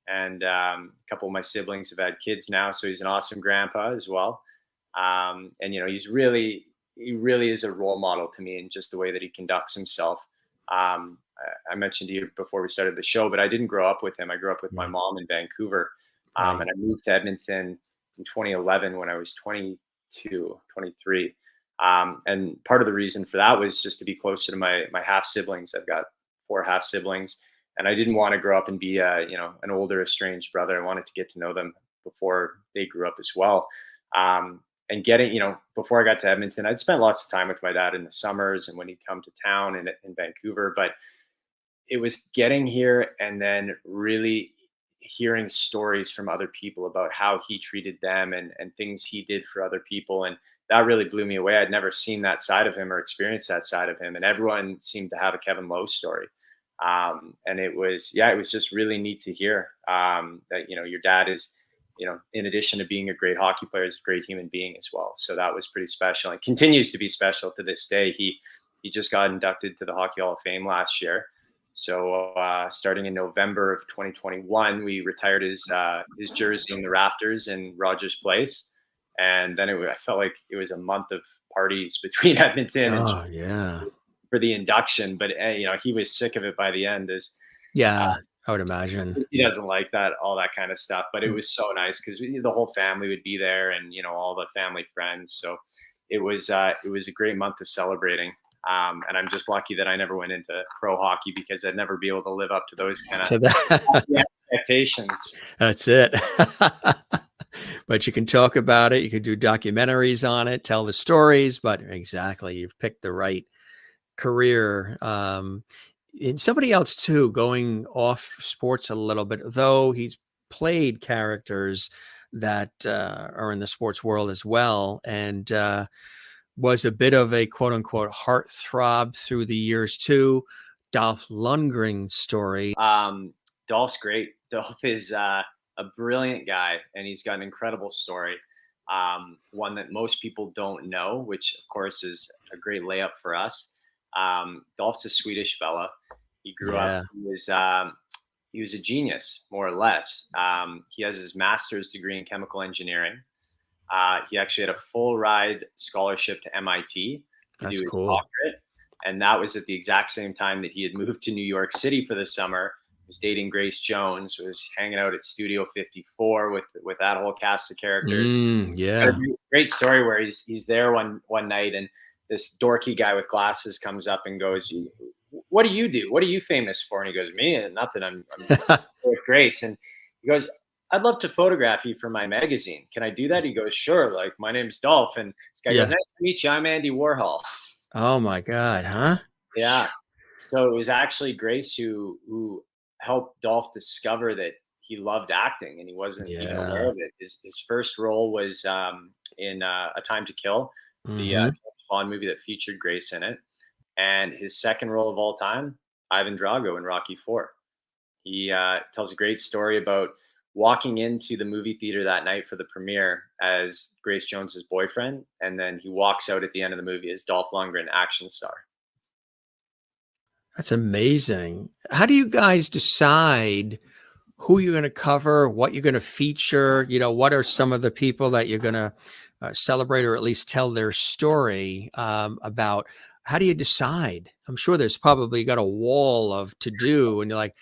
and a couple of my siblings have had kids now, so he's an awesome grandpa as well. And he really is a role model to me in just the way that he conducts himself. I mentioned to you before we started the show, but I didn't grow up with him. I grew up with my Right. mom in Vancouver, Right. and I moved to Edmonton in 2011 when I was 22, 23. And part of the reason for that was just to be closer to my half siblings. I've got 4 half siblings, and I didn't want to grow up and be an older estranged brother. I wanted to get to know them before they grew up as well. And getting, before I got to Edmonton, I'd spent lots of time with my dad in the summers and when he'd come to town in Vancouver. But it was getting here and then really hearing stories from other people about how he treated them and things he did for other people. And that really blew me away. I'd never seen that side of him or experienced that side of him. And everyone seemed to have a Kevin Lowe story. And it was just really neat to hear that, your dad is, in addition to being a great hockey player, is a great human being as well. So that was pretty special and continues to be special to this day. He just got inducted to the Hockey Hall of Fame last year. So starting in November of 2021, we retired his jersey in the rafters in Rogers Place, and then I felt like it was a month of parties between Edmonton and Oh, yeah. for the induction. But he was sick of it by the end. Yeah, I would imagine. He doesn't like that, all that kind of stuff. But it was so nice because the whole family would be there, and all the family friends. So it was a great month of celebrating. And I'm just lucky that I never went into pro hockey because I'd never be able to live up to those kind So of that expectations. that's it. But you can talk about it. You can do documentaries on it, tell the stories. But exactly, you've picked the right career. And somebody else too, going off sports a little bit, though he's played characters that are in the sports world as well, and was a bit of a quote unquote heartthrob through the years too. Dolph Lundgren story. Dolph's great. Dolph is a brilliant guy, and he's got an incredible story. One that most people don't know, which of course is a great layup for us. Dolph's a Swedish fella. He grew up. Yeah, He was a genius, more or less. He has his master's degree in chemical engineering. He actually had a full ride scholarship to MIT to that's do his cool. doctorate. And that was at the exact same time that he had moved to New York City for the summer. Was dating Grace Jones, was hanging out at Studio 54 with that whole cast of characters. Got a Yeah. great story where he's there one night, and this dorky guy with glasses comes up and goes, "What do you do? What are you famous for?" And he goes, "Me, nothing. I'm with Grace." And he goes, "I'd love to photograph you for my magazine. Can I do that?" He goes, "Sure. Like, my name's Dolph." And this guy Yeah. goes, "Nice to meet you. I'm Andy Warhol." Oh my God, huh? Yeah. So it was actually Grace who helped Dolph discover that he loved acting, and he wasn't even aware Yeah. of it. His first role was in A Time to Kill, the Hmm. James Bond movie that featured Grace in it. And his second role of all time, Ivan Drago in Rocky Four. He tells a great story about walking into the movie theater that night for the premiere as Grace Jones's boyfriend, and then he walks out at the end of the movie as Dolph Lundgren, action star. That's amazing. How do you guys decide who you're going to cover, what you're going to feature? What are some of the people that you're going to celebrate or at least tell their story about? How do you decide? I'm sure there's probably got a wall of to do, and you're like,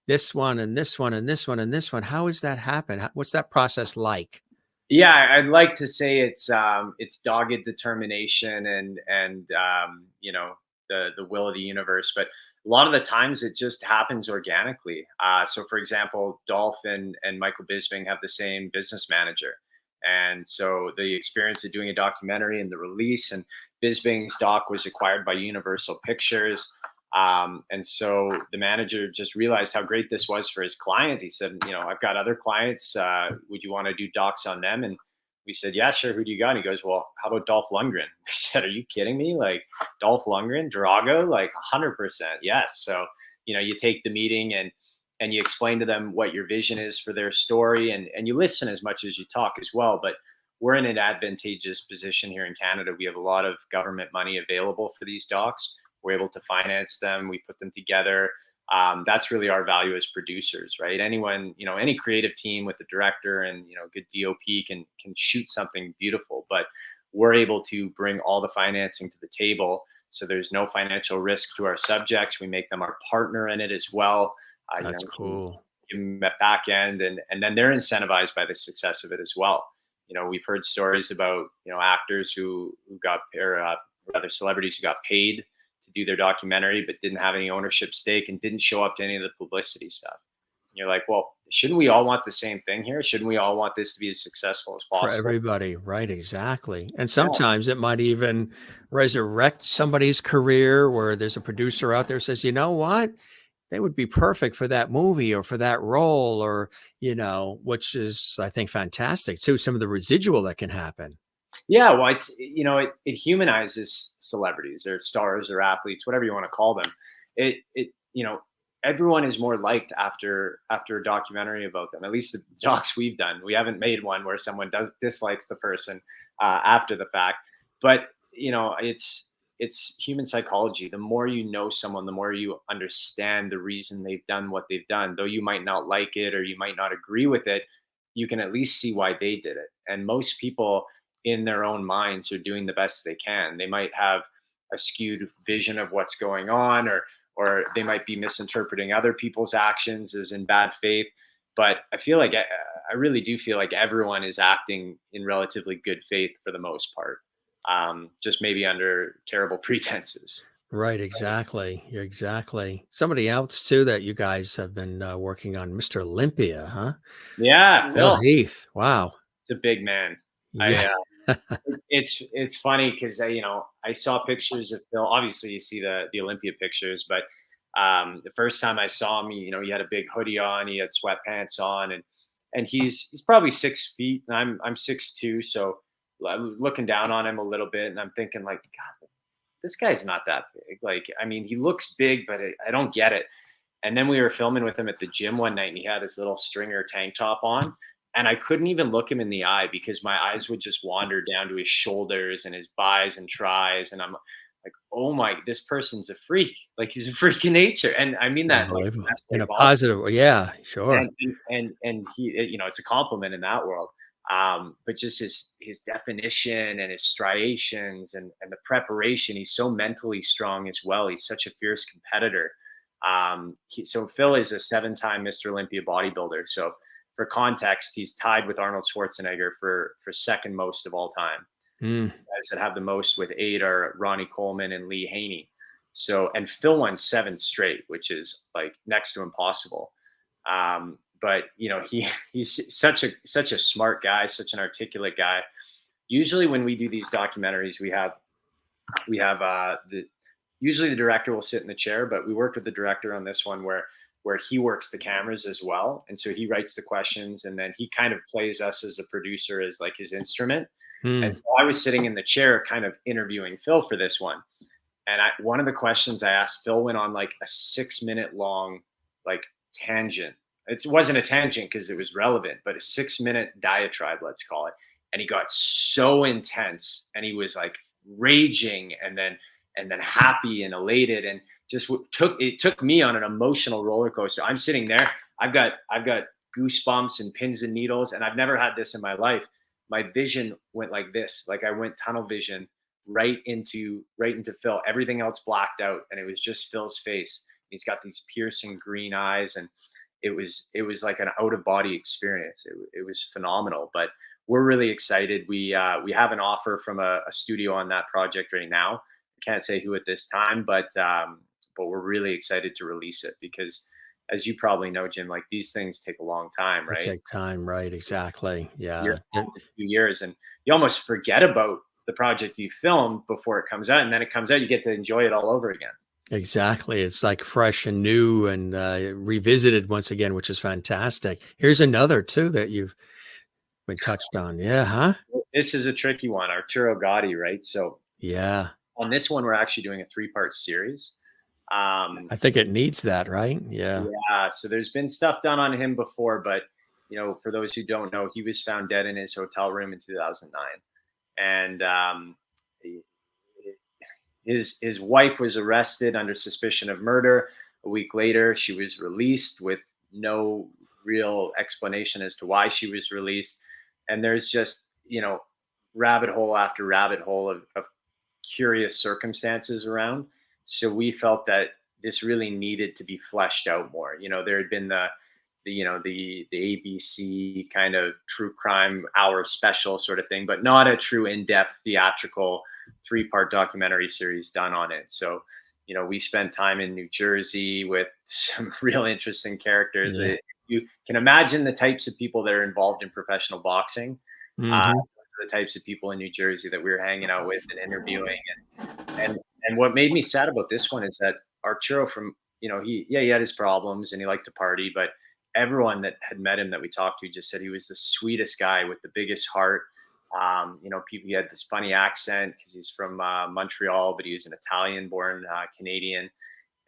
this one and this one and this one and this one. How does that happen? What's that process like? Yeah, I'd like to say it's dogged determination and the will of the universe, but a lot of the times it just happens organically. So, for example, Dolph and Michael Bisping have the same business manager, and so the experience of doing a documentary and the release, and Bisping's doc was acquired by Universal Pictures. And so the manager just realized how great this was for his client. He said, "I've got other clients. Would you want to do docs on them?" And we said, "Yeah, sure. Who do you got?" And he goes, "Well, how about Dolph Lundgren?" We said, "Are you kidding me? Like, Dolph Lundgren, Drago, like 100%. Yes." So, you take the meeting and you explain to them what your vision is for their story, and you listen as much as you talk as well. But we're in an advantageous position here in Canada. We have a lot of government money available for these docs. We're able to finance them. We put them together. That's really our value as producers, right? Anyone, any creative team with a director and good DOP can shoot something beautiful, but we're able to bring all the financing to the table. So there's no financial risk to our subjects. We make them our partner in it as well. That's cool. Give them that back end, and then they're incentivized by the success of it as well. We've heard stories about actors who got, or rather celebrities who got paid to do their documentary, but didn't have any ownership stake and didn't show up to any of the publicity stuff. And you're like, well, shouldn't we all want the same thing here? Shouldn't we all want this to be as successful as For possible? everybody, right? Exactly. And Yeah. sometimes it might even resurrect somebody's career where there's a producer out there says, you know what? They would be perfect for that movie or for that role, or, which is, I think, fantastic too. Some of the residual that can happen. Yeah, well, it's it humanizes celebrities or stars or athletes, whatever you want to call them. It everyone is more liked after a documentary about them. At least the docs we've done. We haven't made one where someone dislikes the person after the fact, but it's human psychology. The more you know someone, the more you understand the reason they've done what they've done. Though you might not like it or you might not agree with it, you can at least see why they did it. And most people in their own minds are doing the best they can. They might have a skewed vision of what's going on, or they might be misinterpreting other people's actions as in bad faith. But I feel like I really do feel like everyone is acting in relatively good faith for the most part, just maybe under terrible pretenses. Right. Exactly. Exactly. Somebody else too that you guys have been working on, Mr. Olympia, huh? Yeah, Phil Phil, Heath. Wow. it's a big man. Yeah. I it's funny because I saw pictures of Phil. Obviously, you see the Olympia pictures, but the first time I saw him, he had a big hoodie on, he had sweatpants on, and and he's probably 6 feet, and I'm 6'2", so I'm looking down on him a little bit, and I'm thinking like, God, this guy's not that big. Like, I mean, he looks big, but I don't get it. And then we were filming with him at the gym one night, and he had his little stringer tank top on, and I couldn't even look him in the eye because my eyes would just wander down to his shoulders and his bis and tries, and I'm like, oh my, this person's a freak. Like, he's a freak in nature, and I mean that like Unbelievable. best In way a possible. positive, yeah, sure. And he, it's a compliment in that world. But just his definition and his striations and the preparation, he's so mentally strong as well. He's such a fierce competitor. So Phil is a 7-time Mr. Olympia bodybuilder. So for context, he's tied with Arnold Schwarzenegger for second most of all time. Guys that have the most with 8 are Ronnie Coleman and Lee Haney. So, and Phil won 7 straight, which is like next to impossible. But he's such a smart guy, such an articulate guy. Usually when we do these documentaries, we have usually the director will sit in the chair, but we worked with the director on this one where he works the cameras as well. And so he writes the questions, and then he kind of plays us as a producer as like his instrument. And so I was sitting in the chair kind of interviewing Phil for this one. And one of the questions I asked Phil went on like a 6-minute long like tangent. It wasn't a tangent because it was relevant, but a 6-minute diatribe, let's call it. And he got so intense, and he was like raging and then happy and elated, and just took me on an emotional roller coaster. I'm sitting there. I've got goosebumps and pins and needles, and I've never had this in my life. My vision went like this, like I went tunnel vision right into Phil. Everything else blacked out, and it was just Phil's face. He's got these piercing green eyes, and it was like an out of body experience. It was phenomenal. But we're really excited. We have an offer from a studio on that project right now. I can't say who at this time, but we're really excited to release it because, as you probably know, Jim, like these things take a long time, right? They take time, right? Exactly. Yeah. A few years, and you almost forget about the project you filmed before it comes out, and then it comes out, you get to enjoy it all over again. Exactly. It's like fresh and new and revisited once again, which is fantastic. Here's another too that you've been touched on. Yeah, huh? This is a tricky one, Arturo Gatti, right? So yeah, on this one, we're actually doing a 3-part series. I think it needs that, right? Yeah. Yeah. So there's been stuff done on him before, but for those who don't know, he was found dead in his hotel room in 2009, and his wife was arrested under suspicion of murder. A week later, she was released with no real explanation as to why she was released. And there's just rabbit hole after rabbit hole of curious circumstances around. So we felt that this really needed to be fleshed out more. There had been the ABC kind of true crime hour special sort of thing, but not a true in-depth theatrical 3-part documentary series done on it. So, we spent time in New Jersey with some real interesting characters. Yeah. You can imagine the types of people that are involved in professional boxing. The types of people in New Jersey that we were hanging out with and interviewing. And what made me sad about this one is that Arturo, from, he had his problems and he liked to party, but everyone that had met him that we talked to just said he was the sweetest guy with the biggest heart. He had this funny accent because he's from Montreal, but he was an Italian-born Canadian.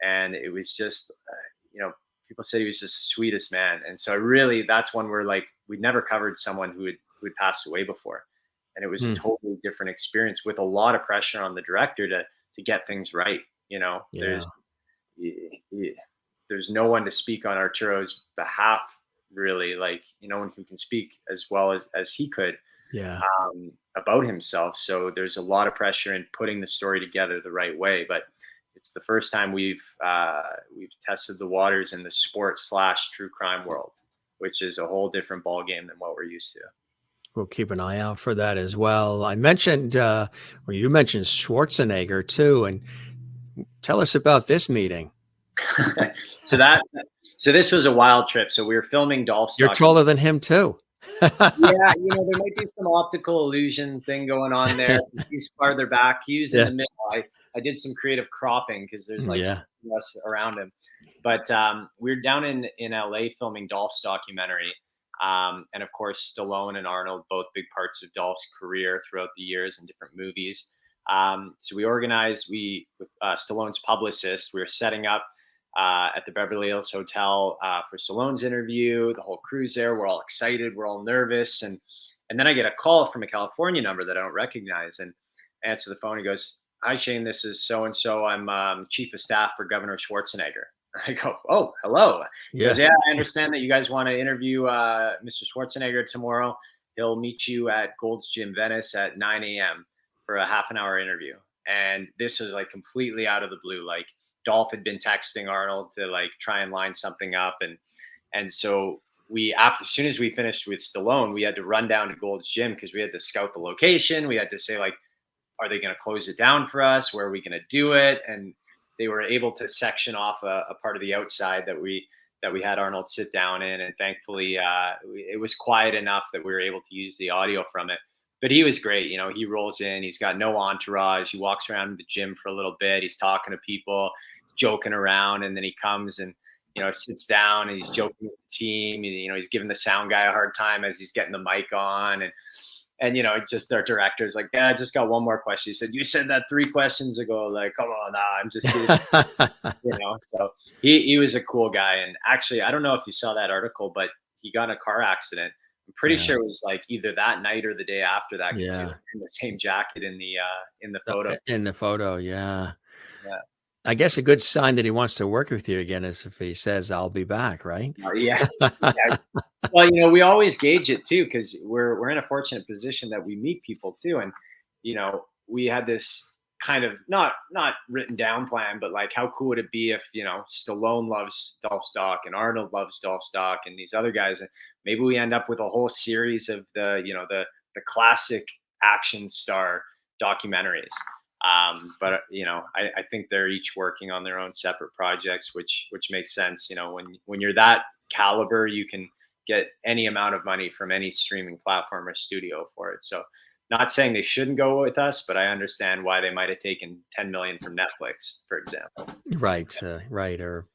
And it was just, people said he was just the sweetest man. And so that's one where like, we'd never covered someone who had passed away before. And it was a totally different experience with a lot of pressure on the director to get things right. There's no one to speak on Arturo's behalf, really, like, no one who can speak as well as he could about himself. So there's a lot of pressure in putting the story together the right way. But it's the first time we've tested the waters in the sport/true crime world, which is a whole different ballgame than what we're used to. We'll keep an eye out for that as well. I mentioned, you mentioned Schwarzenegger too, and tell us about this meeting. So this was a wild trip. So we were filming Dolph's. You're taller than him too. Yeah, there might be some optical illusion thing going on there. He's farther back. He was in the middle. I did some creative cropping because there's like us around him. But we're down in LA filming Dolph's documentary. And of course, Stallone and Arnold, both big parts of Dolph's career throughout the years in different movies. So we organized, with Stallone's publicist, we were setting up at the Beverly Hills Hotel for Stallone's interview. The whole crew's there. We're all excited. We're all nervous. And then I get a call from a California number that I don't recognize, and I answer the phone. He goes, "Hi, Shane. This is so-and-so. I'm chief of staff for Governor Schwarzenegger." I go, "Oh, hello." He goes, "Yeah, I understand that you guys want to interview Mr. Schwarzenegger tomorrow. He'll meet you at Gold's Gym Venice at 9 a.m. for a half an hour interview." And this was like completely out of the blue. Like Dolph had been texting Arnold to like try and line something up. And so as soon as we finished with Stallone, we had to run down to Gold's Gym because we had to scout the location. We had to say like, are they going to close it down for us? Where are we going to do it? And they were able to section off a part of the outside that we had Arnold sit down in. And thankfully it was quiet enough that we were able to use the audio from it. But he was great. You know, he rolls in, he's got no entourage. He walks around the gym for a little bit. He's talking to people, joking around. And then he comes and, you know, sits down and he's joking with the team. You know, he's giving the sound guy a hard time as he's getting the mic on. And you know, just our director's like, "Yeah, I just got one more question." He said, "You said that 3 questions ago." Like, come on, I'm just kidding. You know, so he was a cool guy. And actually, I don't know if you saw that article, but he got in a car accident. I'm pretty sure it was like either that night or the day after that. He was in the same jacket in the photo. In the photo, yeah. Yeah. I guess a good sign that he wants to work with you again is if he says, "I'll be back," right? Yeah. Yeah. Well, you know, we always gauge it too, because we're in a fortunate position that we meet people too. And, you know, we had this kind of not written down plan, but like, how cool would it be if, you know, Stallone loves Dolph Stock and Arnold loves Dolph Stock and these other guys, and maybe we end up with a whole series of the classic action star documentaries. But you know, I think they're each working on their own separate projects, which makes sense. You know, when you're that caliber, you can get any amount of money from any streaming platform or studio for it. So not saying they shouldn't go with us, but I understand why they might have taken 10 million from Netflix, for example. Right. Right. Or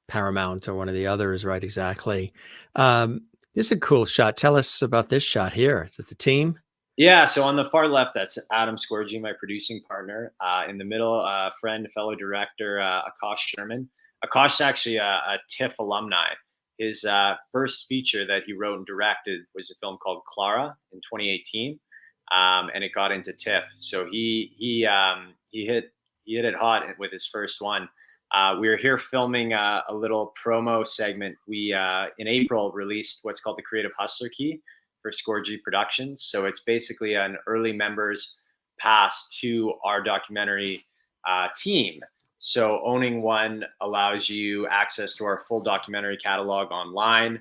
Paramount or one of the others. Right. Exactly. This is a cool shot. Tell us about this shot here. Is it the team? Yeah, so on the far left, that's Adam Scorgi, my producing partner. In the middle, friend, fellow director, Akash Sherman. Akash is actually a TIFF alumni. His first feature that he wrote and directed was a film called Clara in 2018, and it got into TIFF. So he hit it hot with his first one. We were here filming a little promo segment. We in April released what's called the Creative Hustler Key for Scorgi Productions. So it's basically an early members pass to our documentary team. So owning one allows you access to our full documentary catalog online.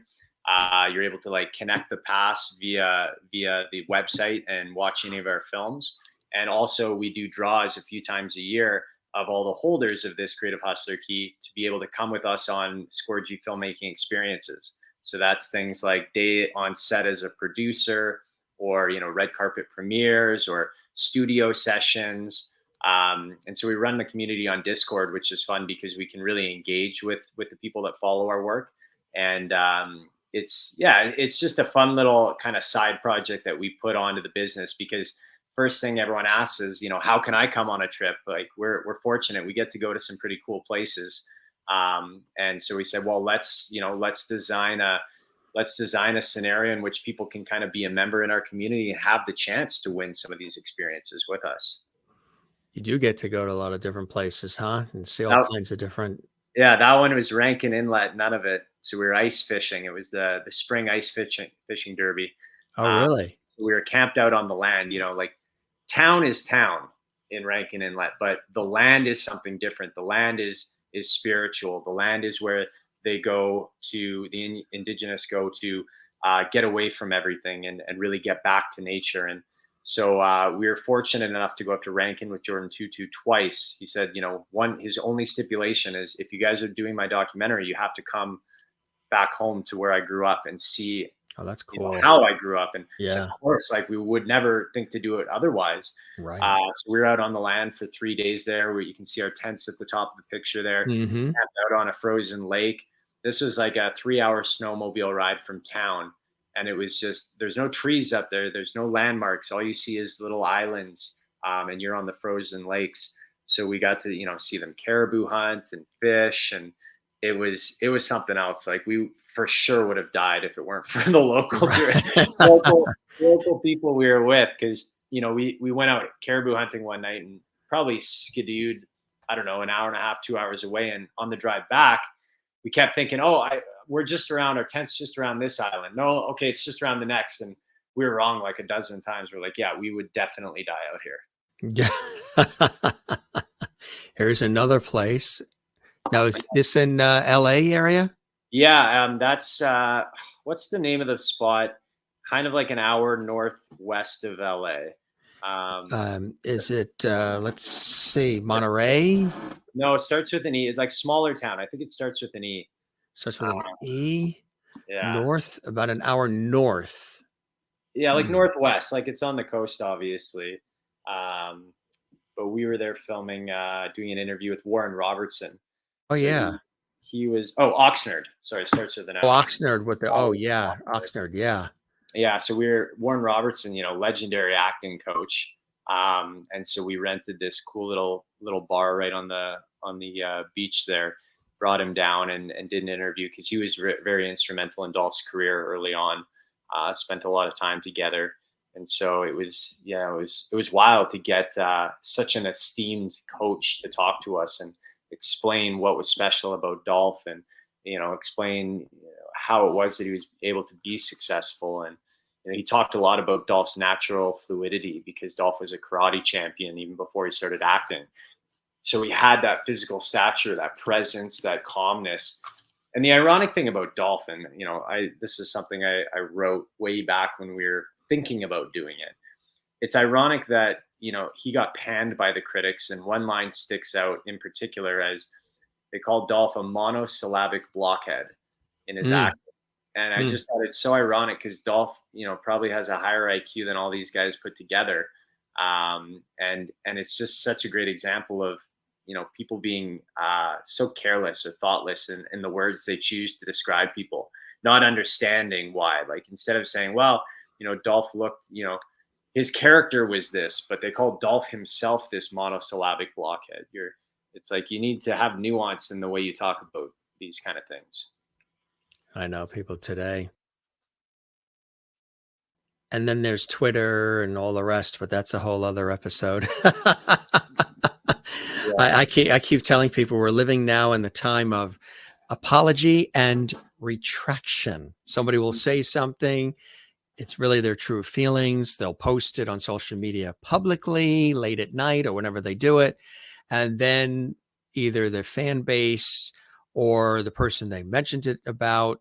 You're able to like connect the pass via the website and watch any of our films. And also we do draws a few times a year of all the holders of this Creative Hustler Key to be able to come with us on Scorgi filmmaking experiences. So that's things like day on set as a producer, or, you know, red carpet premieres or studio sessions. And so we run the community on Discord, which is fun because we can really engage with the people that follow our work. And it's just a fun little kind of side project that we put onto the business, because first thing everyone asks is, you know, how can I come on a trip? Like we're fortunate. We get to go to some pretty cool places. And so we said, well, let's design a scenario in which people can kind of be a member in our community and have the chance to win some of these experiences with us. You do get to go to a lot of different places, huh? And see all kinds of different. Yeah, that one was Rankin Inlet, none of it. So we were ice fishing. It was the spring ice fishing derby. Oh, really? We were camped out on the land. You know, like town is town in Rankin Inlet, but the land is something different. The land is spiritual. The land is where they go to, the indigenous go to get away from everything and really get back to nature. And so we were fortunate enough to go up to Rankin with Jordan Tutu twice. He said, you know, his only stipulation is, if you guys are doing my documentary, you have to come back home to where I grew up and see. Oh, that's cool. You know, how I grew up. And yeah, of course, like we would never think to do it otherwise. Right. So we were out on the land for 3 days there, where you can see our tents at the top of the picture there. Mm-hmm. Out on a frozen lake. This was like a 3-hour snowmobile ride from town. And it was just, there's no trees up there. There's no landmarks. All you see is little islands, and you're on the frozen lakes. So we got to, see them caribou hunt and fish. And it was something else. Like, we for sure would have died if it weren't for the local people we were with. Cause we went out caribou hunting one night and probably skidooed, I don't know, an hour and a half, 2 hours away. And on the drive back, we kept thinking, we're just around, our tent's just around this island. No, okay, it's just around the next. And we were wrong like a dozen times. We're like, yeah, we would definitely die out here. Yeah. Here's another place. Now, is this in LA area? Yeah, that's what's the name of the spot? Kind of like an hour northwest of LA. Is it? Let's see, Monterey. No, it starts with an E. It's like smaller town. I think it starts with an E. Starts with an E. Yeah. North, about an hour north. Yeah, like northwest. Like, it's on the coast, obviously. But we were there filming, doing an interview with Warren Robertson. Oh yeah. He was Oxnard. Sorry, it starts with an O. Oxnard with the Oxnard, yeah. Yeah, so Warren Robertson, legendary acting coach. And so we rented this cool little bar right on the beach there, brought him down and did an interview because he was very instrumental in Dolph's career early on. Spent a lot of time together. And so it was wild to get such an esteemed coach to talk to us and explain what was special about Dolph, and explain how it was that he was able to be successful. And he talked a lot about Dolph's natural fluidity, because Dolph was a karate champion even before he started acting. So he had that physical stature, that presence, that calmness. And the ironic thing about Dolph, and this is something I wrote way back when we were thinking about doing it. It's ironic that he got panned by the critics, and one line sticks out in particular as they called Dolph a monosyllabic blockhead in his acting. And I just thought it's so ironic because Dolph, probably has a higher IQ than all these guys put together. And it's just such a great example of, people being so careless or thoughtless in the words they choose to describe people, not understanding why. Like, instead of saying, well, Dolph looked, his character was this, but they called Dolph himself this monosyllabic blockhead. It's like, you need to have nuance in the way you talk about these kind of things. I know people today. And then there's Twitter and all the rest, but that's a whole other episode. Yeah. I keep telling people we're living now in the time of apology and retraction. Somebody will say something, it's really their true feelings. They'll post it on social media publicly late at night or whenever they do it. And then either their fan base or the person they mentioned it about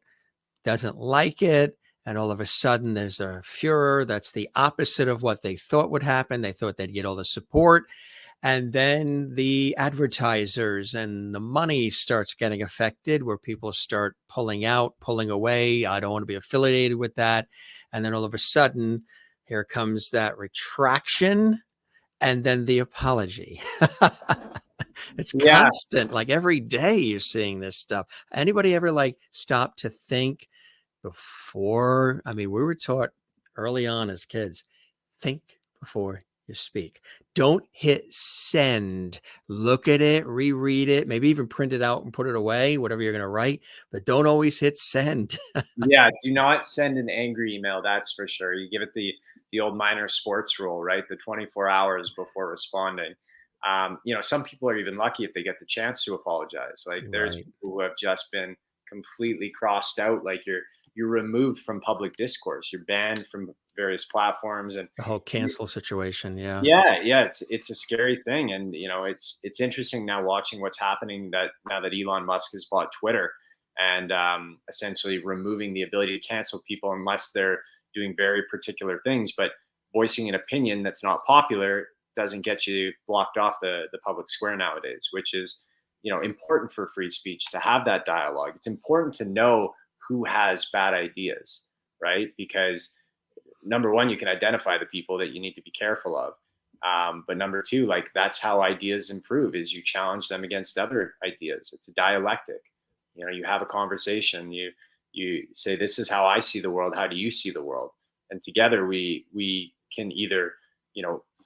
doesn't like it. And all of a sudden there's a furor that's the opposite of what they thought would happen. They thought they'd get all the support. And then the advertisers and the money starts getting affected, where people start pulling away. I don't want to be affiliated with that. And then all of a sudden, here comes that retraction and then the apology. It's constant. Like, every day you're seeing this stuff. Anybody ever stop to think before? I mean, we were taught early on as kids, think before you speak. Don't hit send. Look at it, reread it, maybe even print it out and put it away, whatever you're going to write, but don't always hit send. Yeah, do not send an angry email, that's for sure. You give it the old minor sports rule, right? The 24 hours before responding. Some people are even lucky if they get the chance to apologize. Like, there's people who have just been completely crossed out. Like, you're removed from public discourse. You're banned from various platforms, and the whole cancel situation. Yeah. It's a scary thing. And, it's interesting now watching what's happening now that Elon Musk has bought Twitter, and essentially removing the ability to cancel people unless they're doing very particular things. But voicing an opinion that's not popular doesn't get you blocked off the public square nowadays, which is, important for free speech, to have that dialogue. It's important to know who has bad ideas, right? Because number one, you can identify the people that you need to be careful of. But number two, that's how ideas improve, is you challenge them against other ideas. It's a dialectic. You have a conversation, you you say, this is how I see the world. How do you see the world? And together we can either,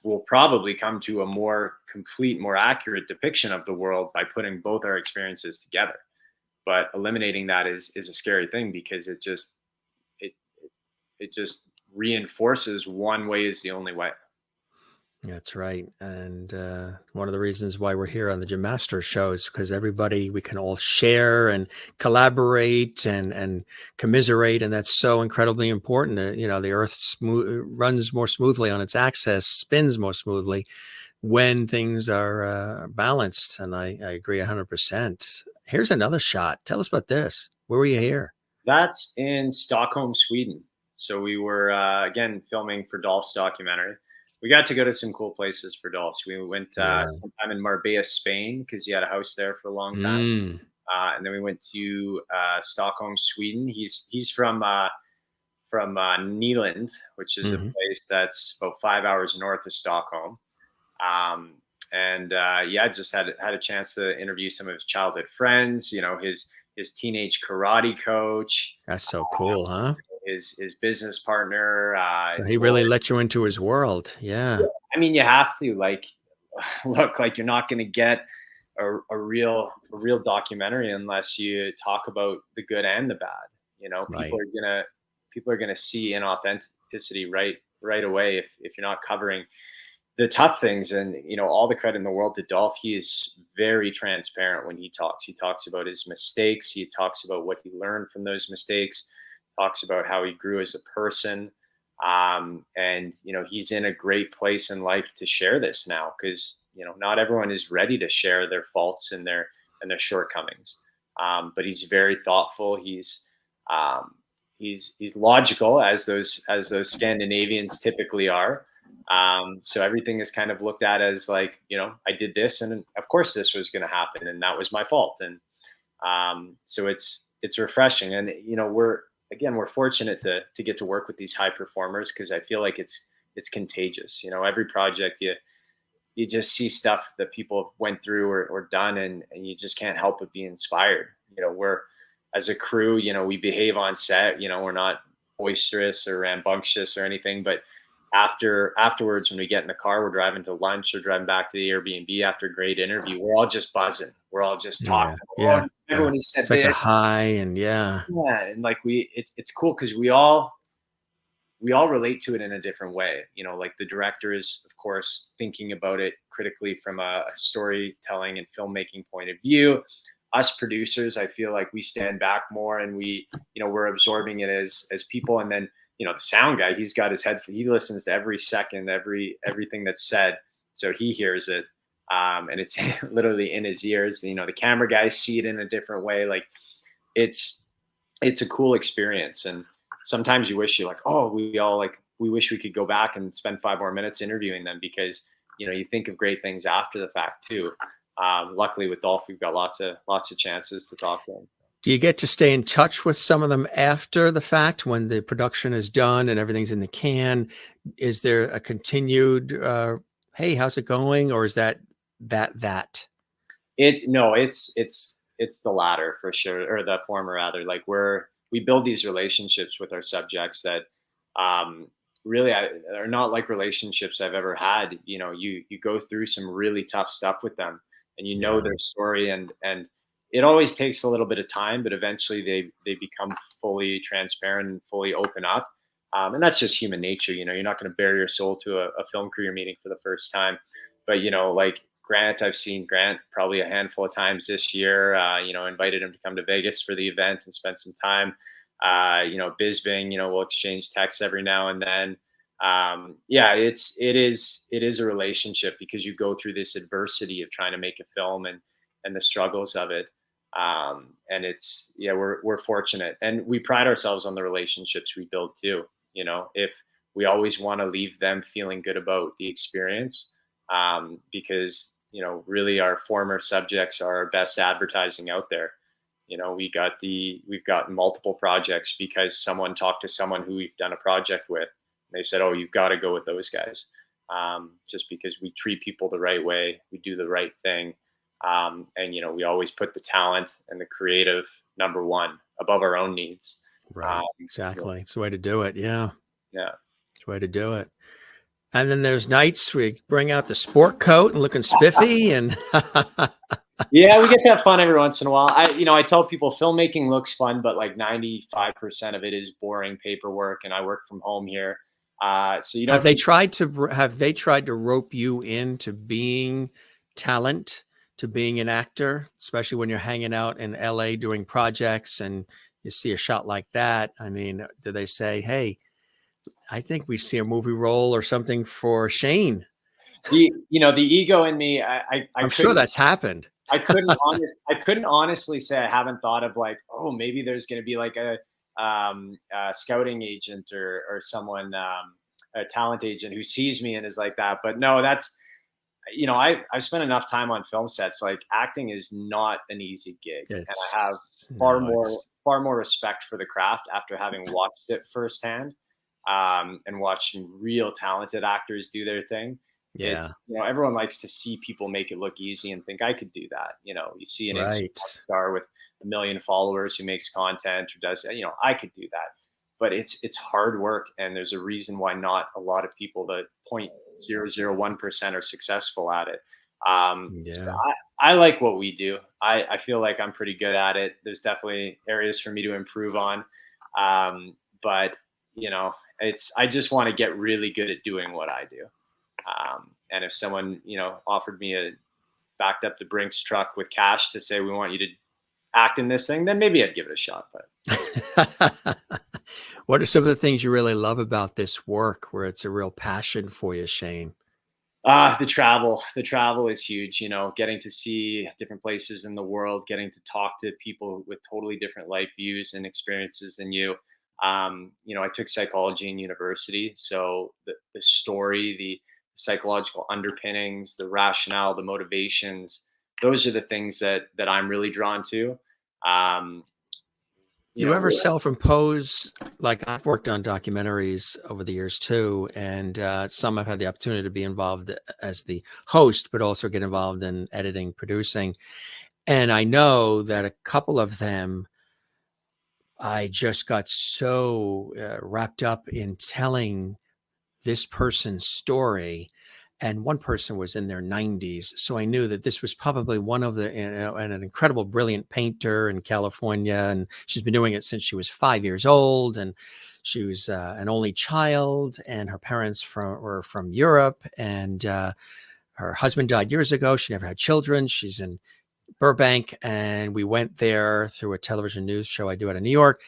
we'll probably come to a more complete, more accurate depiction of the world by putting both our experiences together. But eliminating that is a scary thing, because it just reinforces one way is the only way. That's right. And one of the reasons why we're here on the Jim Masters show is because we can all share and collaborate and commiserate. And that's so incredibly important. The earth runs more smoothly on its axis, spins more smoothly when things are balanced. And I agree 100%. Here's another shot. Tell us about this. Where were you here? That's in Stockholm, Sweden. So we were, again, filming for Dolph's documentary. We got to go to some cool places for Dolph. We went sometime in Marbella, Spain, because he had a house there for a long time. And then we went to Stockholm, Sweden. He's from Nyland, which is a place that's about 5 hours north of Stockholm. Just had a chance to interview some of his childhood friends. His teenage karate coach. That's so cool, huh? His business partner. So he really let you into his world. Yeah. I mean, you have to look, you're not going to get a real documentary unless you talk about the good and the bad. Right. People are gonna see inauthenticity right away if you're not covering the tough things. And all the credit in the world to Dolph. He is very transparent when he talks. He talks about his mistakes. He talks about what he learned from those mistakes. Talks about how he grew as a person. And he's in a great place in life to share this now, because not everyone is ready to share their faults and their shortcomings. But he's very thoughtful. He's logical, as those Scandinavians typically are. So everything is kind of looked at as like, I did this, and of course this was going to happen, and that was my fault. And so it's refreshing. And we're fortunate to get to work with these high performers, because I feel like it's contagious. Every project you just see stuff that people went through or done, and you just can't help but be inspired. We're, as a crew, we behave on set. We're not boisterous or rambunctious or anything, but afterwards, when we get in the car, we're driving to lunch or driving back to the Airbnb after a great interview, we're all just buzzing. We're all just talking. Yeah. Everyone he said it's like a high, and yeah. And it's cool, because we all relate to it in a different way. Like the director is, of course, thinking about it critically from a storytelling and filmmaking point of view. Us producers, I feel like we stand back more, and we're absorbing it as people. And then, the sound guy, he's got his head, he listens to every second, everything that's said. So he hears it. And it's literally in his ears. The camera guys see it in a different way. Like it's a cool experience. And sometimes you wish we wish we could go back and spend 5 more minutes interviewing them, because, you think of great things after the fact too. Luckily with Dolph, we've got lots of chances to talk to them. Do you get to stay in touch with some of them after the fact, when the production is done and everything's in the can? Is there a continued, hey, how's it going? Or is that? It's the latter for sure, or the former rather. Like we build these relationships with our subjects that really are not like relationships I've ever had. You go through some really tough stuff with them, and their story, and it always takes a little bit of time, but eventually they become fully transparent and fully open up. And that's just human nature. You're not going to bare your soul to a film career meeting for the first time. But, like Grant, I've seen Grant probably a handful of times this year. Invited him to come to Vegas for the event and spend some time. Bisbing, we'll exchange texts every now and then. It is a relationship, because you go through this adversity of trying to make a film and the struggles of it. And we're fortunate, and we pride ourselves on the relationships we build too. If we always want to leave them feeling good about the experience, because, really our former subjects are our best advertising out there. We've got multiple projects because someone talked to someone who we've done a project with. And they said, oh, you've got to go with those guys. Just because we treat people the right way, we do the right thing. And we always put the talent and the creative number one above our own needs. Right. Yeah. Exactly. It's the way to do it. Yeah. Yeah. It's the way to do it. And then there's nights we bring out the sport coat and looking spiffy and Yeah, we get to have fun every once in a while. I tell people filmmaking looks fun, but like 95% of it is boring paperwork, and I work from home here. So you don't see. have they tried to rope you into being talent, to being an actor, especially when you're hanging out in LA doing projects and you see a shot like that? I mean, do they say, "Hey, I think we see a movie role or something for Shane"? The ego in me, I I'm sure couldn't that's happened. I couldn't honestly say I haven't thought of like, oh, maybe there's going to be like a scouting agent or someone, a talent agent who sees me and is like that. But no, that's, I've spent enough time on film sets. Like acting is not an easy gig, and I have far more respect for the craft after having watched it firsthand, and watched some real talented actors do their thing. Yeah. Everyone likes to see people make it look easy and think I could do that. You see an Instagram Right. star with 1 million followers who makes content or does, I could do that. But it's hard work, and there's a reason why not a lot of people, the 0.001% are successful at it. So Yeah. I like what we do. I feel like I'm pretty good at it. There's definitely areas for me to improve on. But I just want to get really good at doing what I do. And if someone, offered me backed up the Brinks truck with cash to say, we want you to act in this thing, then maybe I'd give it a shot. But What are some of the things you really love about this work where it's a real passion for you, Shane? the travel is huge, getting to see different places in the world, getting to talk to people with totally different life views and experiences than you. I took psychology in university. So the story, the psychological underpinnings, the rationale, the motivations, those are the things that I'm really drawn to. Um, You ever self-impose, like I've worked on documentaries over the years too, and some I've had the opportunity to be involved as the host, but also get involved in editing, producing. And I know that a couple of them, I just got so wrapped up in telling this person's story. And one person was in their 90s. So I knew that this was probably one of and an incredible, brilliant painter in California. And she's been doing it since she was 5 years old. And she was an only child, and her parents were from Europe. And her husband died years ago. She never had children. She's in Burbank. And we went there through a television news show I do out of New York.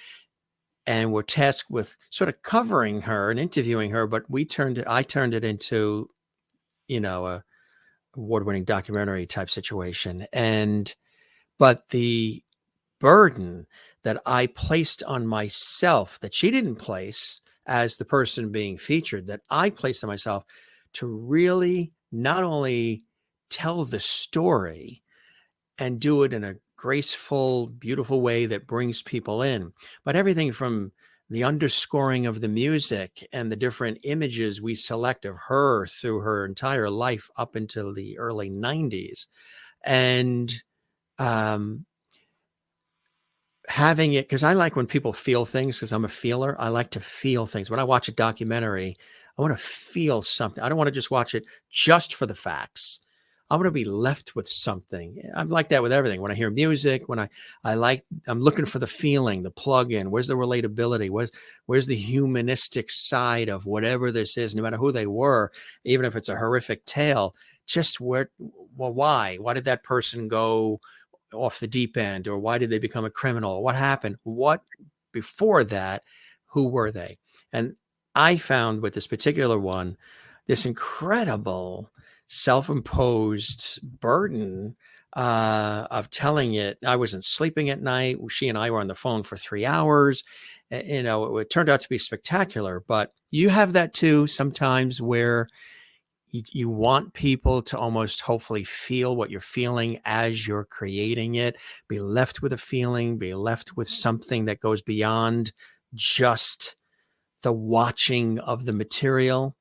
And we're tasked with sort of covering her and interviewing her. But I turned it into, a award-winning documentary type situation. But the burden that I placed on myself that she didn't place as the person being featured, that I placed on myself to really not only tell the story and do it in a graceful, beautiful way that brings people in, but everything from the underscoring of the music and the different images we select of her through her entire life up until the early 90s. And having it, because I like when people feel things, because I'm a feeler. I like to feel things. When I watch a documentary, I want to feel something. I don't want to just watch it just for the facts. I want to be left with something. I'm like that with everything. When I hear music, I'm looking for the feeling, the plug-in. Where's the relatability? Where's the humanistic side of whatever this is, no matter who they were, even if it's a horrific tale, just why? Why did that person go off the deep end? Or why did they become a criminal? What happened? What before that? Who were they? And I found with this particular one, this incredible self-imposed burden of telling it. I wasn't sleeping at night. She and I were on the phone for 3 hours. It turned out to be spectacular. But you have that too sometimes, where you want people to almost hopefully feel what you're feeling as you're creating it, be left with a feeling, be left with something that goes beyond just the watching of the material,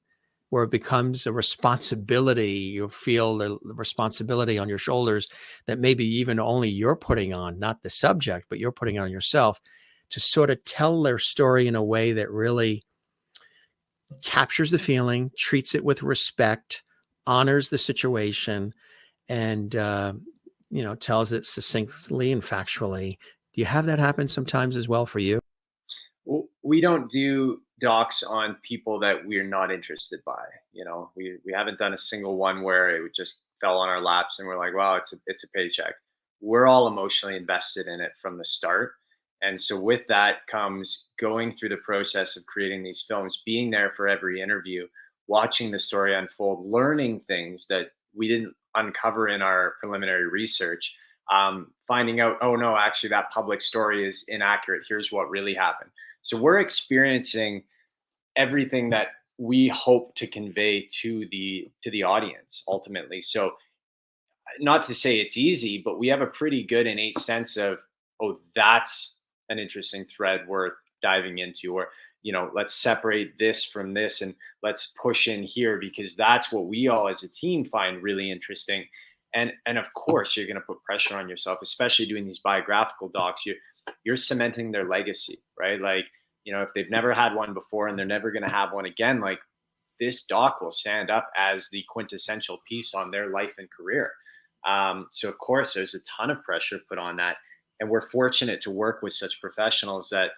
where it becomes a responsibility. You feel the responsibility on your shoulders that maybe even only you're putting on, not the subject, but you're putting on yourself to sort of tell their story in a way that really captures the feeling, treats it with respect, honors the situation, and tells it succinctly and factually. Do you have that happen sometimes as well for you? We don't do docs on people that we're not interested by. We haven't done a single one where it just fell on our laps and we're like, wow, it's a paycheck. We're all emotionally invested in it from the start. And so with that comes going through the process of creating these films, being there for every interview, watching the story unfold, learning things that we didn't uncover in our preliminary research, finding out, oh no, actually that public story is inaccurate. Here's what really happened. So we're experiencing everything that we hope to convey to the audience ultimately. So not to say it's easy, but we have a pretty good innate sense of, oh, that's an interesting thread worth diving into, or let's separate this from this and let's push in here because that's what we all as a team find really interesting. And of course you're going to put pressure on yourself, especially doing these biographical docs. You're cementing their legacy, right? Like, if they've never had one before and they're never going to have one again, like this doc will stand up as the quintessential piece on their life and career. So of course there's a ton of pressure put on that. And we're fortunate to work with such professionals that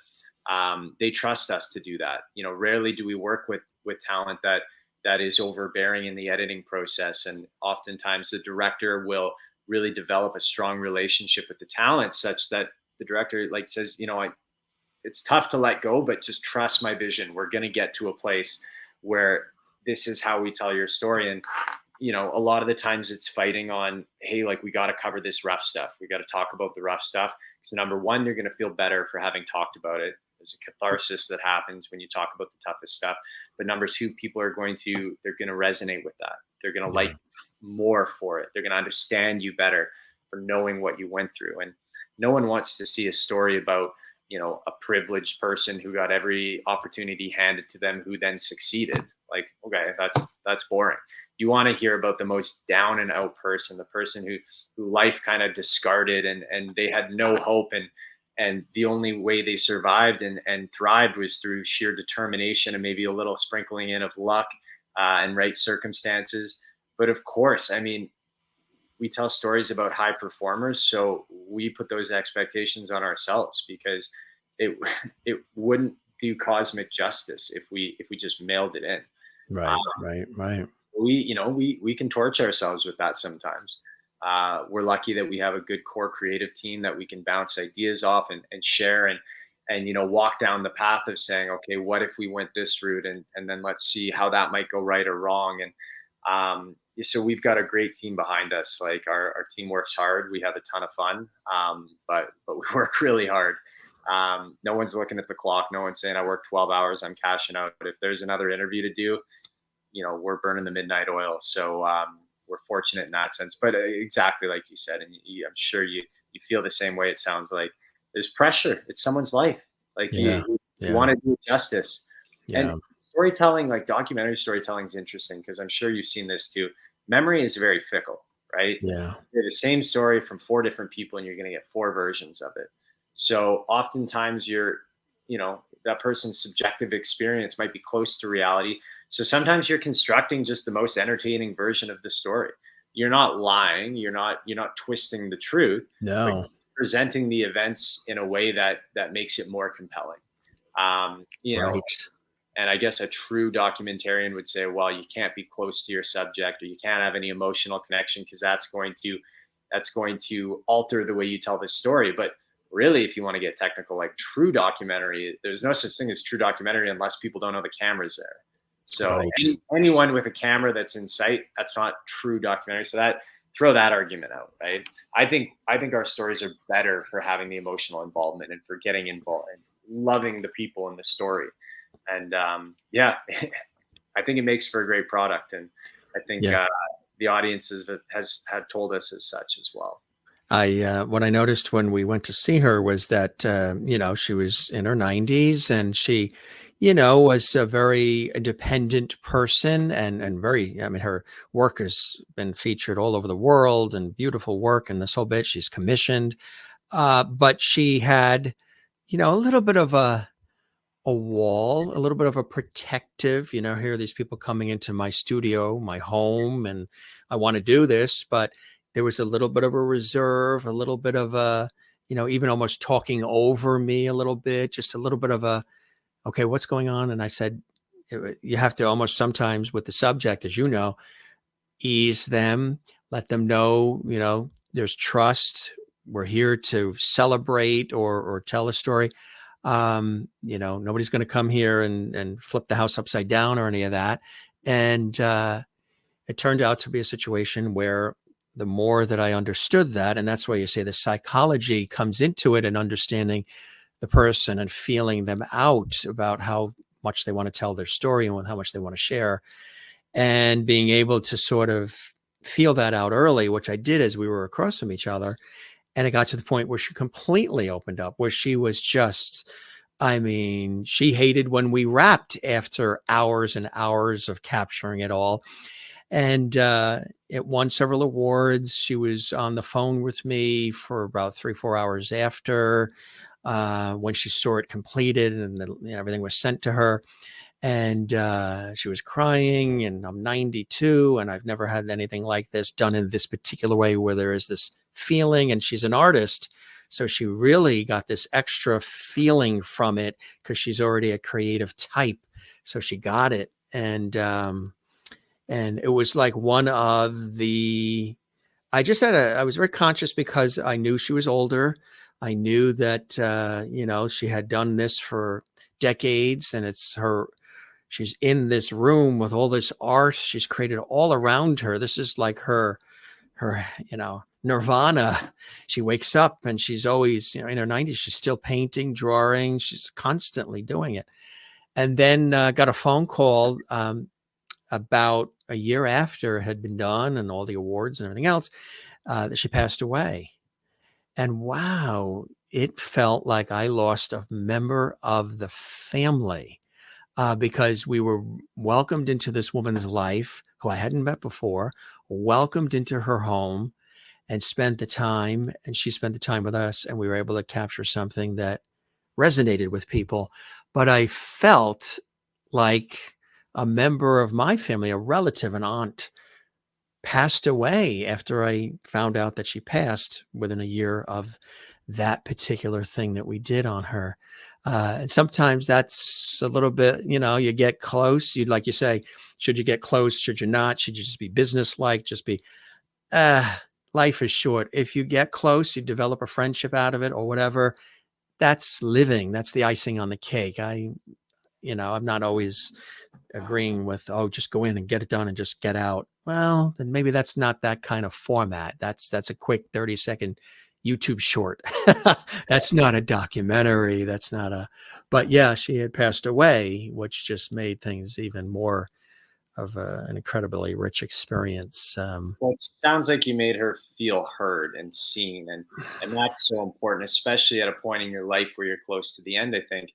they trust us to do that. Rarely do we work with talent that is overbearing in the editing process. And oftentimes the director will really develop a strong relationship with the talent such that the director says, it's tough to let go, but just trust my vision. We're going to get to a place where this is how we tell your story. And, a lot of the times it's fighting on, hey, we got to cover this rough stuff. We got to talk about the rough stuff. So number one, you're going to feel better for having talked about it. There's a catharsis that happens when you talk about the toughest stuff. But number two, people they're going to resonate with that. They're going to like more for it. They're going to understand you better for knowing what you went through. And no one wants to see a story about, a privileged person who got every opportunity handed to them, who then succeeded. Like, okay, that's boring. You want to hear about the most down and out person, the person who life kind of discarded and they had no hope. And the only way they survived and thrived was through sheer determination and maybe a little sprinkling in of luck and right circumstances. But of course, we tell stories about high performers, so we put those expectations on ourselves because it wouldn't do cosmic justice if we just mailed it in. Right. We can torch ourselves with that sometimes. We're lucky that we have a good core creative team that we can bounce ideas off and share and walk down the path of saying, okay, what if we went this route and then let's see how that might go right or wrong. And so we've got a great team behind us. Like our team works hard. We have a ton of fun, but we work really hard. No one's looking at the clock. No one's saying I work 12 hours, I'm cashing out. But if there's another interview to do, we're burning the midnight oil. So we're fortunate in that sense. But exactly like you said, and I'm sure you feel the same way. It sounds like there's pressure. It's someone's life. Like you want to do justice. And storytelling, like documentary storytelling, is interesting because I'm sure you've seen this too. Memory is very fickle, right? Yeah. You're the same story from 4 different people and you're going to get 4 versions of it. So oftentimes that person's subjective experience might be close to reality. So sometimes you're constructing just the most entertaining version of the story. You're not lying. You're not twisting the truth. No. But you're presenting the events in a way that makes it more compelling. Right. And I guess a true documentarian would say, well, you can't be close to your subject or you can't have any emotional connection because that's going to alter the way you tell the story. But really, if you want to get technical, like true documentary, there's no such thing as true documentary unless people don't know the camera's there. So anyone with a camera that's in sight, that's not true documentary. So throw that argument out, right? I think our stories are better for having the emotional involvement and for getting involved and loving the people in the story. And I think it makes for a great product. And I think the audiences have told us as such as well. What I noticed when we went to see her was that, she was in her 90s and she, was a very independent person and very, her work has been featured all over the world and beautiful work and this whole bit. She's commissioned, but she had a little bit of a wall, a little bit of a protective, here are these people coming into my studio, my home, and I want to do this, but there was a little bit of a reserve, a little bit of a, even almost talking over me a little bit, just a little bit of a, okay, what's going on? And I said, you have to almost sometimes with the subject, as you know, ease them, let them know, there's trust. We're here to celebrate or tell a story. Nobody's going to come here and flip the house upside down or any of that. And it turned out to be a situation where the more that I understood that, and that's why you say the psychology comes into it and understanding the person and feeling them out about how much they want to tell their story and how much they want to share, and being able to sort of feel that out early, which I did as we were across from each other. And it got to the point where she completely opened up, where she was just, she hated when we wrapped after hours and hours of capturing it all. And it won several awards. She was on the phone with me for about 3-4 hours after when she saw it completed and everything was sent to her. And she was crying, and I'm 92 and I've never had anything like this done in this particular way where there is this feeling, and she's an artist. So she really got this extra feeling from it because she's already a creative type. So she got it. And it was like one of the, I was very conscious because I knew she was older. I knew that, she had done this for decades, and she's in this room with all this art she's created all around her. This is like her, nirvana. She wakes up and she's always, in her 90s, she's still painting, drawing. She's constantly doing it. And then got a phone call about a year after it had been done and all the awards and everything else, that she passed away. And wow, it felt like I lost a member of the family. Because we were welcomed into this woman's life who I hadn't met before, welcomed into her home, and spent the time, and she spent the time with us, and we were able to capture something that resonated with people. But I felt like a member of my family, a relative, an aunt, passed away after I found out that she passed within a year of that particular thing that we did on her. And sometimes that's a little bit, you get close. Like you say, should you get close? Should you not? Should you just be businesslike? Just be, life is short. If you get close, you develop a friendship out of it or whatever. That's living. That's the icing on the cake. I'm not always agreeing with, just go in and get it done and just get out. Well, then maybe that's not that kind of format. That's a quick 30-second YouTube short. That's not a documentary. But yeah, she had passed away, which just made things even more of an incredibly rich experience. Well, it sounds like you made her feel heard and seen, and that's so important, especially at a point in your life where you're close to the end, I think.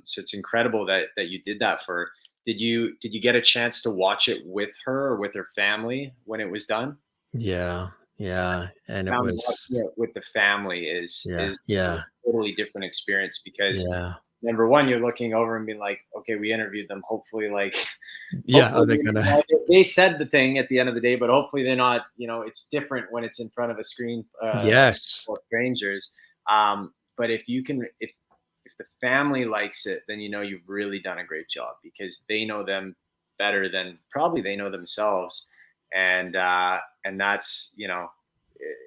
So it's incredible that you did that for her. Did you get a chance to watch it with her or with her family when it was done? Yeah. Yeah. And it Found was, watching it with the family is yeah. a Yeah. totally different experience because Yeah. number one, you're looking over and being like, okay, we interviewed them. Hopefully, Yeah. Are hopefully, they gonna, they said the thing at the end of the day, but hopefully they're not. It's different when it's in front of a screen yes. for strangers. But if the family likes it, then you've really done a great job because they know them better than probably they know themselves, and that's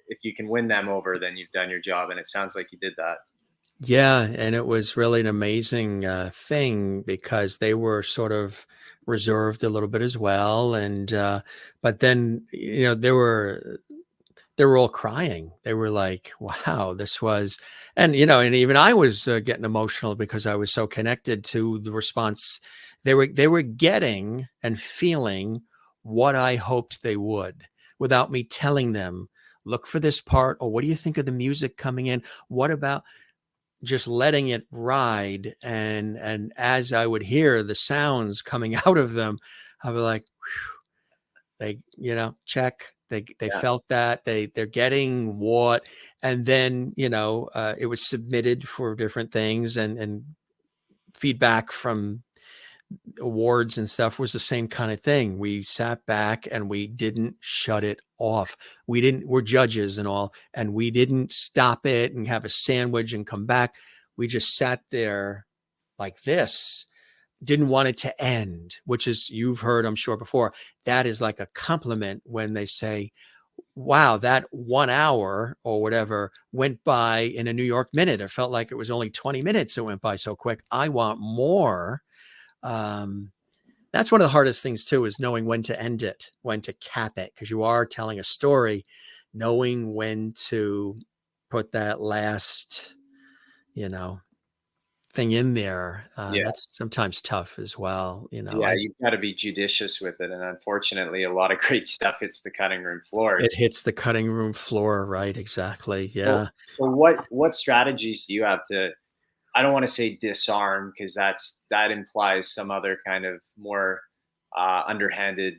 if you can win them over, then you've done your job, and it sounds like you did that. Yeah, and it was really an amazing thing because they were sort of reserved a little bit as well, and but then they were all crying. They were like, "Wow, this was," and and even I was getting emotional because I was so connected to the response they were getting and feeling what I hoped they would without me telling them. Look for this part, or what do you think of the music coming in? What about just letting it ride, and as I would hear the sounds coming out of them, I'd be like, "Whew," they check, They Yeah. felt that they're getting what, and then, it was submitted for different things, and feedback from awards and stuff was the same kind of thing. We sat back and we didn't shut it off. We're judges and all, and we didn't stop it and have a sandwich and come back. We just sat there like this, didn't want it to end, which is, you've heard, I'm sure, before. That is like a compliment when they say, wow, that 1 hour or whatever went by in a New York minute. It felt like it was only 20 minutes. It went by so quick. I want more. That's one of the hardest things too, is knowing when to end it, when to cap it, because you are telling a story, knowing when to put that last, thing in there. Yeah. That's sometimes tough as well. Yeah, you've got to be judicious with it, and unfortunately, a lot of great stuff hits the cutting room It floors. hits the cutting room floor, right? Exactly. So, Yeah. so what strategies do you have to? I don't want to say disarm, because that implies some other kind of more underhanded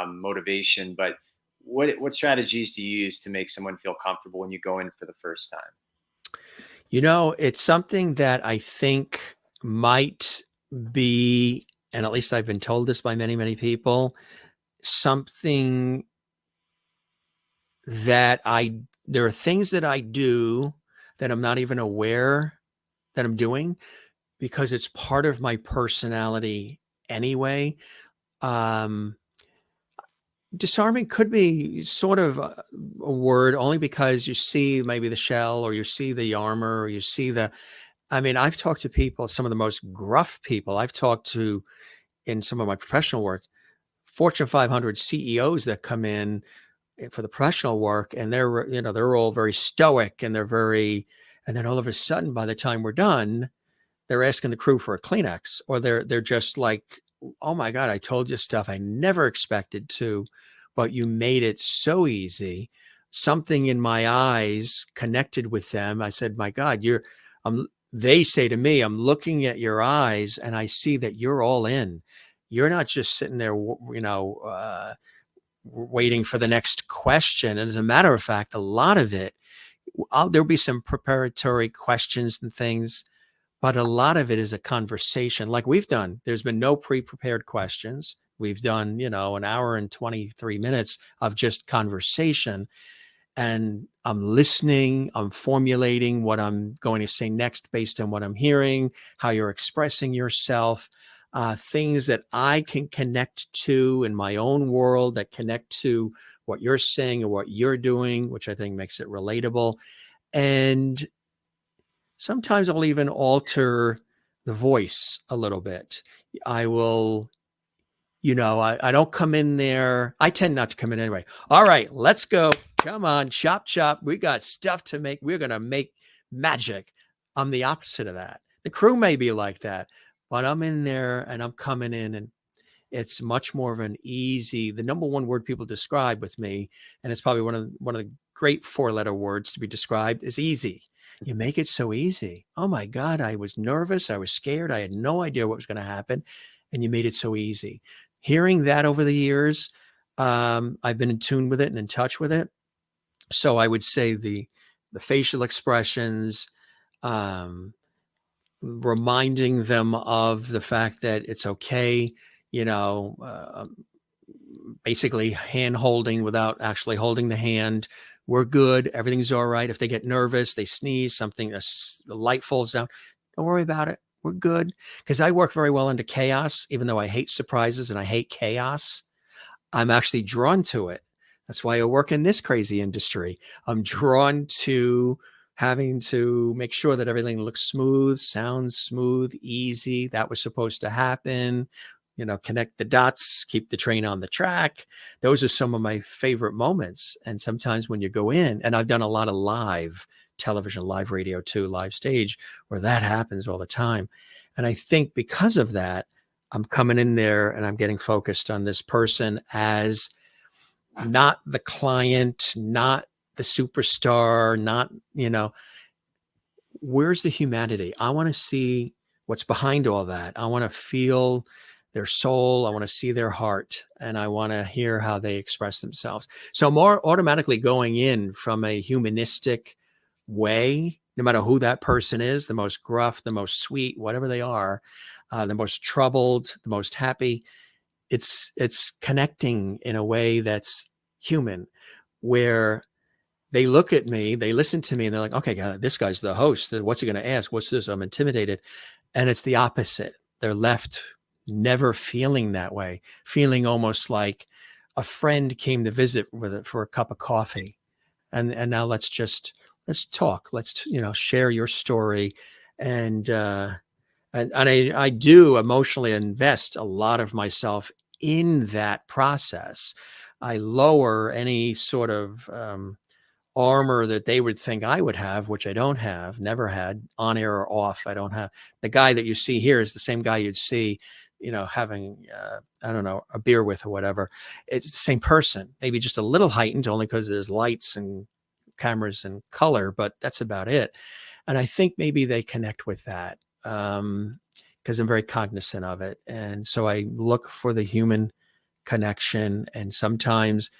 motivation. But what strategies do you use to make someone feel comfortable when you go in for the first time? It's something that I think might be, and at least I've been told this by many, many people, something that there are things that I do that I'm not even aware that I'm doing, because it's part of my personality anyway. Um, Disarming could be sort of a word, only because you see maybe the shell, or you see the armor, or you see I've talked to people, some of the most gruff people I've talked to in some of my professional work, Fortune 500 CEOs that come in for the professional work, and they're all very stoic, and and then all of a sudden, by the time we're done, they're asking the crew for a Kleenex, or they're just like, oh my God, I told you stuff I never expected to, but you made it so easy. Something in my eyes connected with them. I said, my God, they say to me, I'm looking at your eyes and I see that you're all in. You're not just sitting there, waiting for the next question. And as a matter of fact, a lot of it, there'll be some preparatory questions and things, but a lot of it is a conversation like we've done. There's been no pre-prepared questions. We've done, an hour and 23 minutes of just conversation. And I'm listening, I'm formulating what I'm going to say next based on what I'm hearing, how you're expressing yourself, things that I can connect to in my own world, that connect to what you're saying or what you're doing, which I think makes it relatable. And sometimes I'll even alter the voice a little bit. I will, I don't come in there. I tend not to come in anyway. All right, let's go. Come on, chop, chop. We got stuff to make. We're going to make magic. I'm the opposite of that. The crew may be like that, but I'm in there and I'm coming in, and it's much more of the number one word people describe with me, and it's probably one of the great 4-letter words to be described, is easy. You make it so easy. Oh my God, I was nervous. I was scared. I had no idea what was going to happen. And you made it so easy. Hearing that over the years, I've been in tune with it and in touch with it. So I would say the facial expressions, reminding them of the fact that it's okay, basically hand holding without actually holding the hand. We're good. Everything's all right. If they get nervous, they sneeze, a light falls down, don't worry about it. We're good. Because I work very well into chaos, even though I hate surprises and I hate chaos. I'm actually drawn to it. That's why I work in this crazy industry. I'm drawn to having to make sure that everything looks smooth, sounds smooth, easy. That was supposed to happen. Connect the dots, keep the train on the track. Those are some of my favorite moments. And sometimes when you go in, and I've done a lot of live television, live radio too, live stage, where that happens all the time. And I think because of that, I'm coming in there and I'm getting focused on this person as not the client, not the superstar, not, where's the humanity? I want to see what's behind all that. I want to feel their soul. I want to see their heart, and I want to hear how they express themselves. So more automatically going in from a humanistic way, no matter who that person is, the most gruff, the most sweet, whatever they are, the most troubled, the most happy. It's connecting in a way that's human, where they look at me, they listen to me, and they're like, okay, this guy's the host. What's he going to ask? What's this? I'm intimidated. And it's the opposite. They're left never feeling that way, feeling almost like a friend came to visit with it for a cup of coffee. And now let's talk. Let's, share your story. And I do emotionally invest a lot of myself in that process. I lower any sort of armor that they would think I would have, which I don't have, never had, on air or off. I don't have. The guy that you see here is the same guy you'd see, having, I don't know, a beer with or whatever. It's the same person, maybe just a little heightened only because there's lights and cameras and color, but that's about it. And I think maybe they connect with that because I'm very cognizant of it. And so I look for the human connection, and sometimes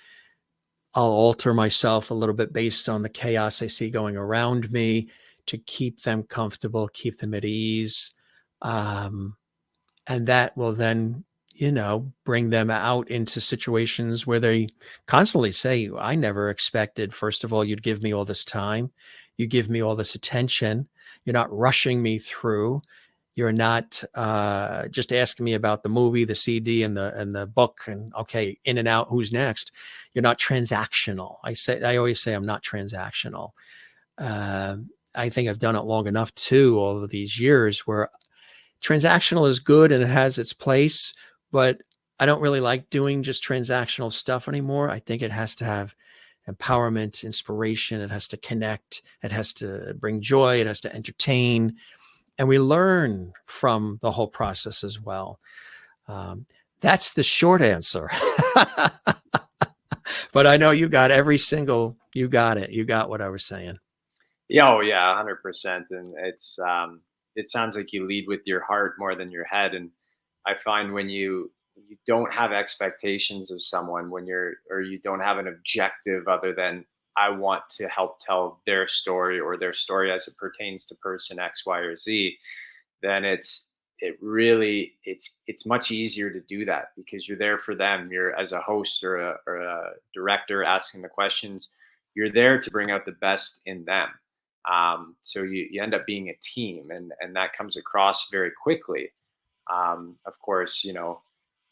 I'll alter myself a little bit based on the chaos I see going around me to keep them comfortable, keep them at ease. And that will then, bring them out into situations where they constantly say, I never expected, first of all, you'd give me all this time. You give me all this attention. You're not rushing me through. You're not just asking me about the movie, the CD, and the book, and okay, in and out. Who's next? You're not transactional. I always say I'm not transactional. I think I've done it long enough too, all of these years, where transactional is good and it has its place, but I don't really like doing just transactional stuff anymore. I think it has to have empowerment, inspiration. It has to connect. It has to bring joy. It has to entertain. And we learn from the whole process as well. That's the short answer. But I know you got you got it. You got what I was saying. Yeah, oh yeah, 100%. And it sounds like you lead with your heart more than your head. And I find when you don't have expectations of someone, or you don't have an objective other than I want to help tell their story, or their story as it pertains to person X, Y, or Z, then it's much easier to do that because you're there for them. You're, as a host or a director asking the questions, you're there to bring out the best in them. So you end up being a team, and that comes across very quickly. Of course,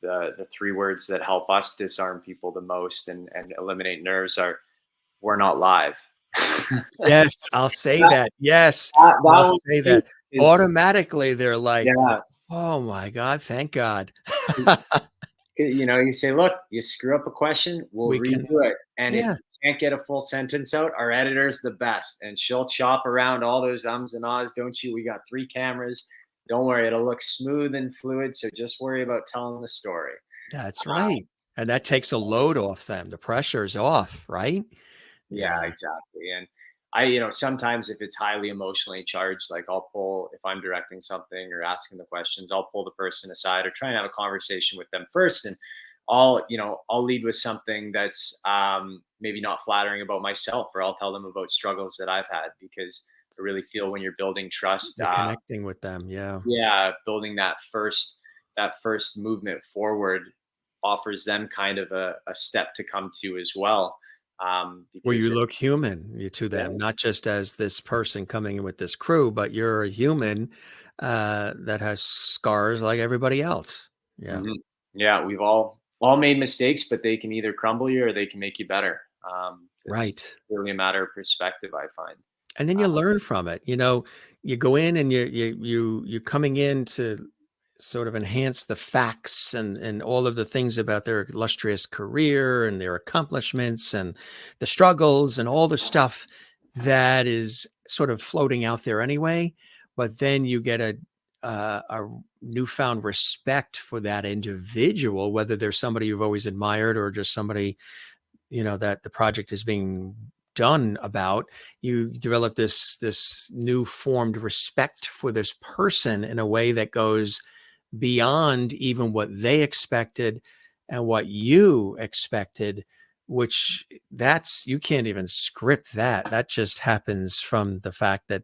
the three words that help us disarm people the most and eliminate nerves are, we're not live. Yes, I'll say that. Yes, I'll say that. Automatically, they're like, yeah. oh my God, thank God. You say, look, you screw up a question, we'll redo it. And if you can't get a full sentence out, our editor's the best. And she'll chop around all those ums and ahs, don't you? We got 3 cameras. Don't worry, it'll look smooth and fluid. So just worry about telling the story. That's right. And that takes a load off them. The pressure's off, right? Yeah, exactly. And sometimes if it's highly emotionally charged, like I'll pull, if I'm directing something or asking the questions, I'll pull the person aside or try and have a conversation with them first. And I'll lead with something that's maybe not flattering about myself, or I'll tell them about struggles that I've had, because I really feel when you're building trust, you're connecting with them. Yeah. Building that first movement forward offers them kind of a step to come to as well. Where you look human to them, not just as this person coming in with this crew, but you're a human that has scars like everybody else. Yeah. Mm-hmm. Yeah. We've all made mistakes, but they can either crumble you or they can make you better. It's really a matter of perspective, I find. And then you learn from it. You go in and you're coming in to sort of enhance the facts and all of the things about their illustrious career and their accomplishments and the struggles and all the stuff that is sort of floating out there anyway. But then you get a newfound respect for that individual, whether they're somebody you've always admired or just somebody, that the project is being done about. You develop this new formed respect for this person in a way that goes beyond even what they expected and what you expected, which you can't even script that. That just happens from the fact that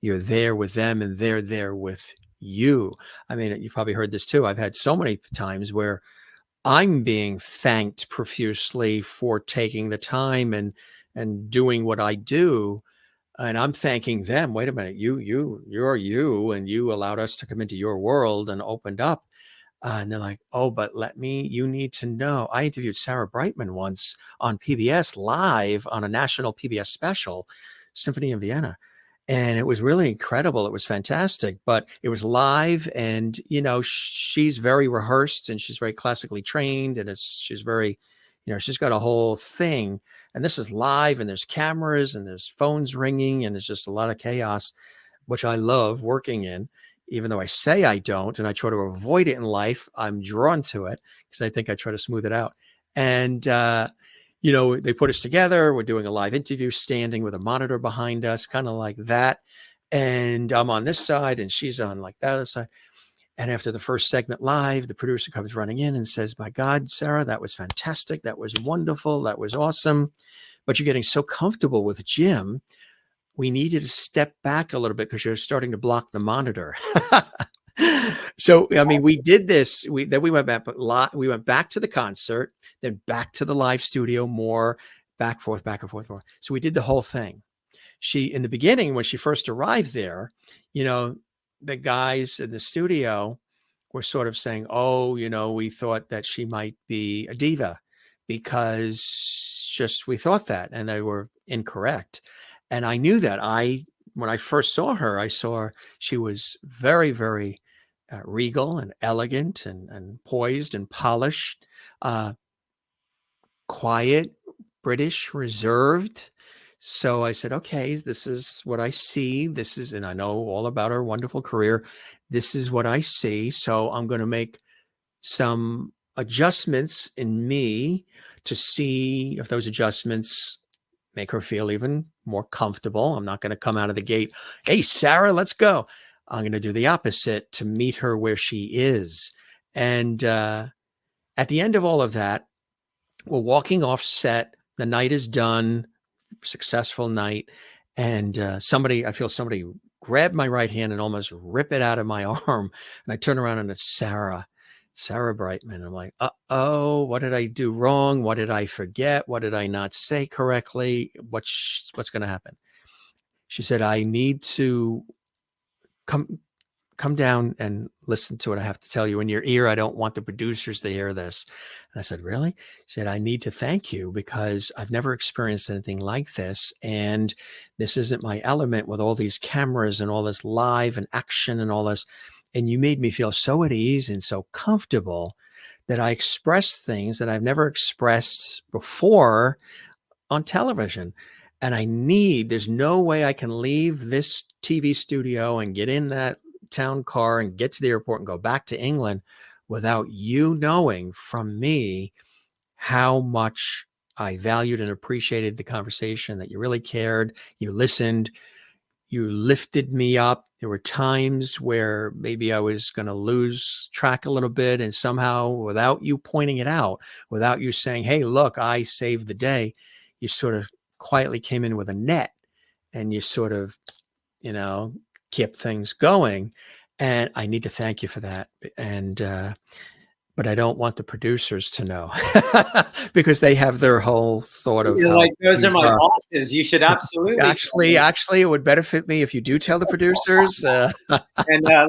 you're there with them and they're there with you. I mean, you've probably heard this too. I've had so many times where I'm being thanked profusely for taking the time and doing what I do. And I'm thanking them. Wait a minute, you're you, and you allowed us to come into your world and opened up. And they're like, oh, but you need to know. I interviewed Sarah Brightman once on PBS live on a national PBS special, Symphony in Vienna. And it was really incredible. It was fantastic, but it was live. And, she's very rehearsed and she's very classically trained. And she's very, she's got a whole thing. And this is live and there's cameras and there's phones ringing and there's just a lot of chaos, which I love working in. Even though I say I don't, and I try to avoid it in life, I'm drawn to it because I think I try to smooth it out. And, they put us together. We're doing a live interview, standing with a monitor behind us, kind of like that. And I'm on this side and she's on like that other side. And after the first segment live, the producer comes running in and says, my God, Sarah, that was fantastic. That was wonderful. That was awesome. But you're getting so comfortable with Jim. We need you to step back a little bit because you're starting to block the monitor. So, I mean, we did this. We went back to the concert, then back to the live studio, more back and forth more. So we did the whole thing. In the beginning, when she first arrived there, the guys in the studio were sort of saying, oh, we thought that she might be a diva because we thought that, and they were incorrect. And I knew that. When I first saw her, she was very, very regal and elegant and poised and polished, quiet, British, reserved. So I said, okay, this is what I see. And I know all about her wonderful career. This is what I see. So I'm going to make some adjustments in me to see if those adjustments make her feel even more comfortable. I'm not going to come out of the gate, hey, Sarah, let's go. I'm going to do the opposite to meet her where she is. And at the end of all of that, we're walking off set. The night is done, successful night. And I feel somebody grab my right hand and almost rip it out of my arm. And I turn around and it's Sarah Brightman. I'm like, uh-oh, what did I do wrong? What did I forget? What did I not say correctly? What's going to happen? She said, I need to come down and listen to what I have to tell you in your ear. I don't want the producers to hear this. And I said, really? She said, I need to thank you because I've never experienced anything like this. And this isn't my element with all these cameras and all this live and action and all this. And you made me feel so at ease and so comfortable that I expressed things that I've never expressed before on television. And there's no way I can leave this TV studio and get in that town car and get to the airport and go back to England without you knowing from me how much I valued and appreciated the conversation, that you really cared, you listened, you lifted me up. There were times where maybe I was going to lose track a little bit, and somehow, without you pointing it out, without you saying, hey, look, I saved the day, you sort of quietly came in with a net and you sort of, kept things going. And I need to thank you for that. And, but I don't want the producers to know because they have their whole thought of You're like, those are my bosses. You should absolutely. Actually, it would benefit me if you do tell the producers and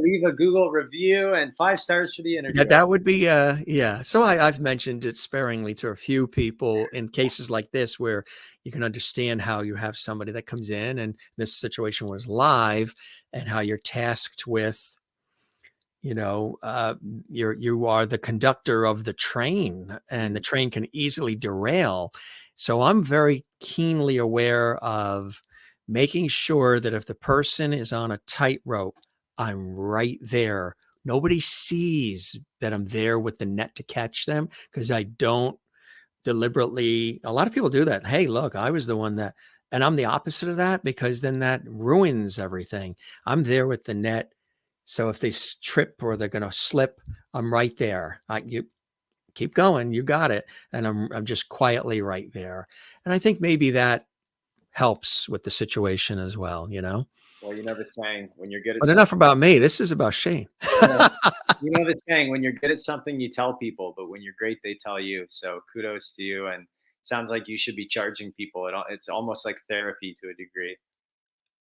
leave a Google review and 5 stars for the interview. Yeah, that would be, yeah. So I've mentioned it sparingly to a few people in cases like this where you can understand how you have somebody that comes in, and this situation was live, and how you're tasked with, you are the conductor of the train, and the train can easily derail. So I'm very keenly aware of making sure that if the person is on a tightrope, I'm right there. Nobody sees that I'm there with the net to catch them, because I don't deliberately. A lot of people do that. Hey, look, I was the one that, and I'm the opposite of that, because then that ruins everything. I'm there with the net, So if they trip or they're going to slip, I'm right there. You keep going, you got it. And I'm just quietly right there. And I think maybe that helps with the situation as well, you know? Well, you know the saying, when you're good at But something, enough about me. This is about Shane. well, you know the saying, when you're good at something, you tell people, but when you're great, they tell you. So kudos to you. And sounds like you should be charging people. It's almost like therapy to a degree.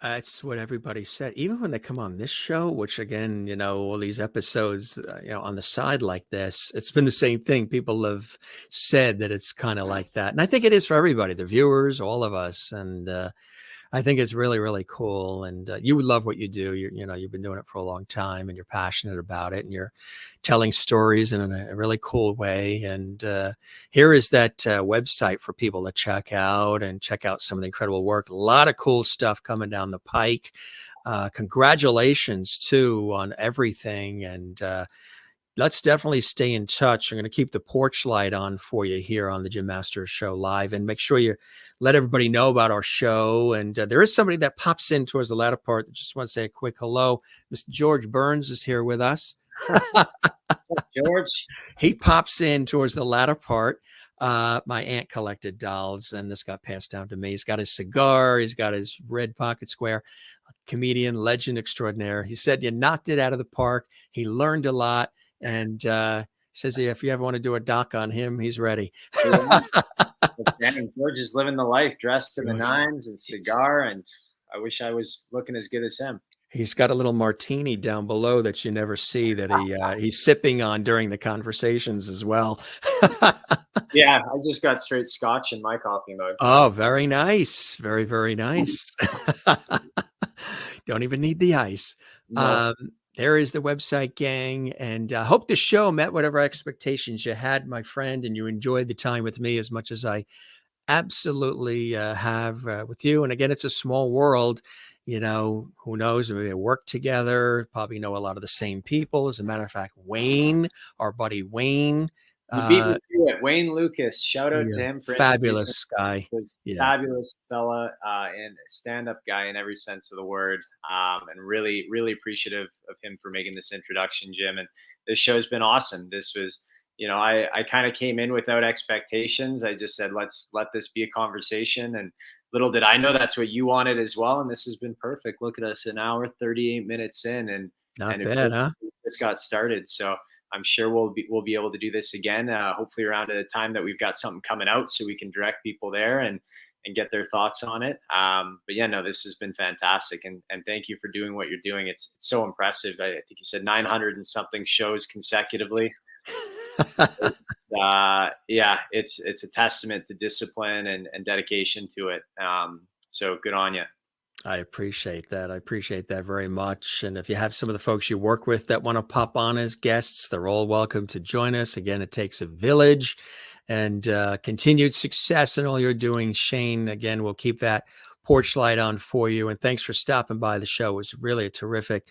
That's what everybody said. Even when they come on this show, which again, all these episodes, on the side like this, it's been the same thing. People have said that it's kind of like that. And I think it is for everybody, the viewers, all of us. And I think it's really, really cool. And you would love what you do. You've been doing it for a long time and you're passionate about it and you're telling stories in a really cool way. And here is that website for people to check out some of the incredible work. A lot of cool stuff coming down the pike. Congratulations too on everything. And let's definitely stay in touch. I'm going to keep the porch light on for you here on the Jim Masters Show live, and make sure you let everybody know about our show. And there is somebody that pops in towards the latter part that just want to say a quick hello. Mr. George Burns is here with us. George, he pops in towards the latter part. My aunt collected dolls, and this got passed down to me. He's got his cigar. He's got his red pocket square. Comedian, legend extraordinaire. He said you knocked it out of the park. He learned a lot. And says if you ever want to do a doc on him, he's ready. Dang, George is living the life, dressed to the nines and cigar, and I wish I was looking as good as him. He's got a little martini down below that you never see that he's sipping on during the conversations as well. Yeah, I just got straight scotch in my coffee mug. Oh, very nice. Very, very nice. Don't even need the ice. No. There is the website, gang. And I hope the show met whatever expectations you had, my friend, and you enjoyed the time with me as much as I absolutely have with you. And again, it's a small world. Who knows? Maybe they work together, probably know a lot of the same people. As a matter of fact, Wayne, our buddy Wayne. You beat me to it. Wayne Lucas, shout out to him for fabulous guy. Fabulous fella and stand-up guy in every sense of the word. And really, really appreciative of him for making this introduction, Jim. And this show's been awesome. This was, I kind of came in without expectations. I just said, let's let this be a conversation. And little did I know that's what you wanted as well. And this has been perfect. Look at us, an hour, 38 minutes in, and not bad, huh? It just got started. So I'm sure we'll be able to do this again, hopefully around a time that we've got something coming out so we can direct people there and get their thoughts on it. But yeah, no, this has been fantastic. And thank you for doing what you're doing. It's so impressive. I think you said 900 and something shows consecutively. Yeah, it's a testament to discipline and dedication to it. So good on you. I appreciate that. I appreciate that very much. And if you have some of the folks you work with that want to pop on as guests, they're all welcome to join us. Again, it takes a village, and continued success in all you're doing, Shane. Again, we'll keep that porch light on for you. And thanks for stopping by the show. It was really a terrific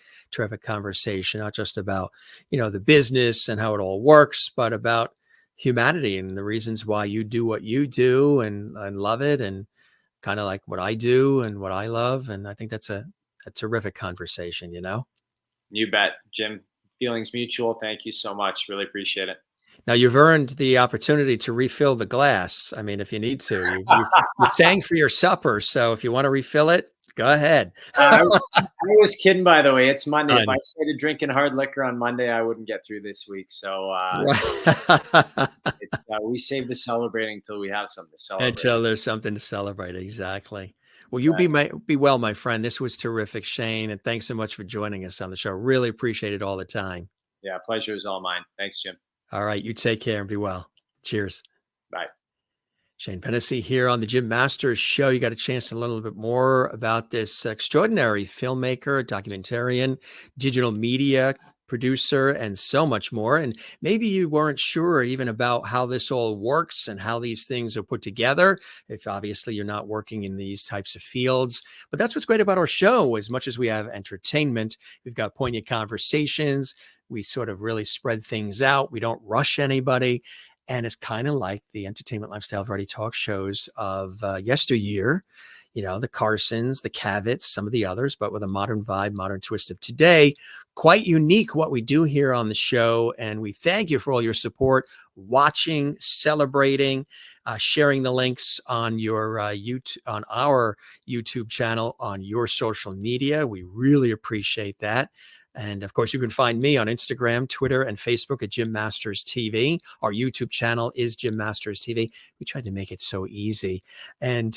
conversation, not just about, the business and how it all works, but about humanity and the reasons why you do what you do and love it, and kind of like what I do and what I love. And I think that's a terrific conversation, You bet, Jim. Feelings mutual. Thank you so much. Really appreciate it. Now you've earned the opportunity to refill the glass. I mean, if you need to, you sang for your supper. So if you want to refill it, go ahead. I was kidding, by the way. It's Monday. If I started drinking hard liquor on Monday, I wouldn't get through this week. So we save the celebrating until we have something to celebrate. Until there's something to celebrate. Exactly. Well, you be well, my friend. This was terrific, Shane. And thanks so much for joining us on the show. Really appreciate it all the time. Yeah, pleasure is all mine. Thanks, Jim. All right. You take care and be well. Cheers. Bye. Shane Fennessey here on the Jim Masters Show. You got a chance to learn a little bit more about this extraordinary filmmaker, documentarian, digital media producer, and so much more. And maybe you weren't sure even about how this all works and how these things are put together, if obviously you're not working in these types of fields. But that's what's great about our show. As much as we have entertainment, we've got poignant conversations. We sort of really spread things out. We don't rush anybody. And it's kind of like the entertainment lifestyle variety talk shows of yesteryear. the Carsons, the Cavitts, some of the others, but with a modern vibe, modern twist of today. Quite unique what we do here on the show. And we thank you for all your support, watching, celebrating, sharing the links on your YouTube, on our YouTube channel, on your social media. We really appreciate that. And of course, you can find me on Instagram, Twitter, and Facebook at Jim Masters TV. Our YouTube channel is Jim Masters TV. We tried to make it so easy. And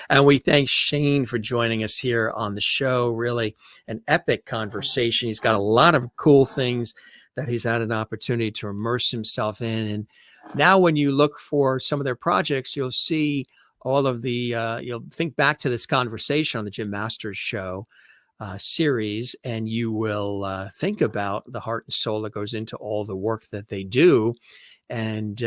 and we thank Shane for joining us here on the show. Really an epic conversation. He's got a lot of cool things that he's had an opportunity to immerse himself in. And now when you look for some of their projects, you'll see all of the, you'll think back to this conversation on the Jim Masters show series, and you will think about the heart and soul that goes into all the work that they do. And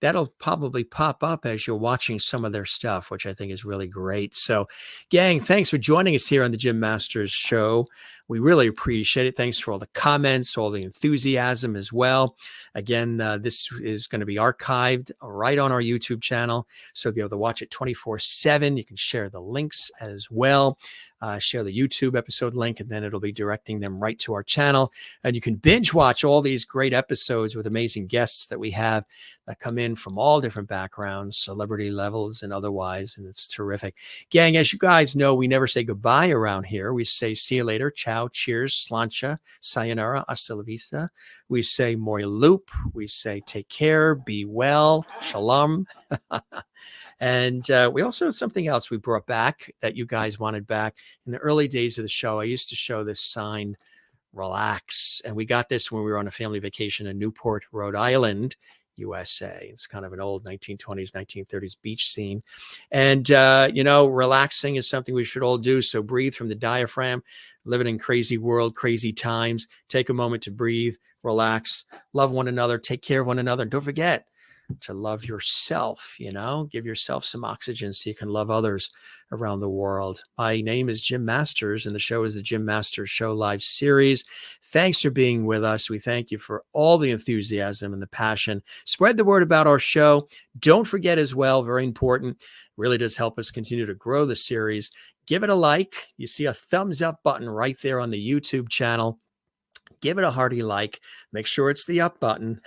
that'll probably pop up as you're watching some of their stuff, which I think is really great. So, gang, thanks for joining us here on the Jim Masters show. We really appreciate it. Thanks for all the comments, all the enthusiasm as well. Again, this is going to be archived right on our YouTube channel, so you'll be able to watch it 24/7. You can share the links as well. Share the YouTube episode link, and then it'll be directing them right to our channel. And you can binge watch all these great episodes with amazing guests that we have that come in from all different backgrounds, celebrity levels and otherwise. And it's terrific. Gang, as you guys know, we never say goodbye around here. We say see you later. Ciao, cheers, slancha, sayonara, hasta la vista. We say moi loop. We say take care, be well, shalom. And we also have something else we brought back that you guys wanted back. In the early days of the show, I used to show this sign, relax. And we got this when we were on a family vacation in Newport, Rhode Island, USA. It's kind of an old 1920s, 1930s beach scene. And, relaxing is something we should all do. So breathe from the diaphragm, living in crazy world, crazy times. Take a moment to breathe, relax, love one another, take care of one another. And don't forget to love yourself, give yourself some oxygen so you can love others around the world. My name is Jim Masters, and the show is the Jim Masters Show Live Series. Thanks for being with us. We thank you for all the enthusiasm and the passion. Spread the word about our show. Don't forget as well, very important, really does help us continue to grow the series. Give it a like. You see a thumbs up button right there on the YouTube channel. Give it a hearty like. Make sure it's the up button.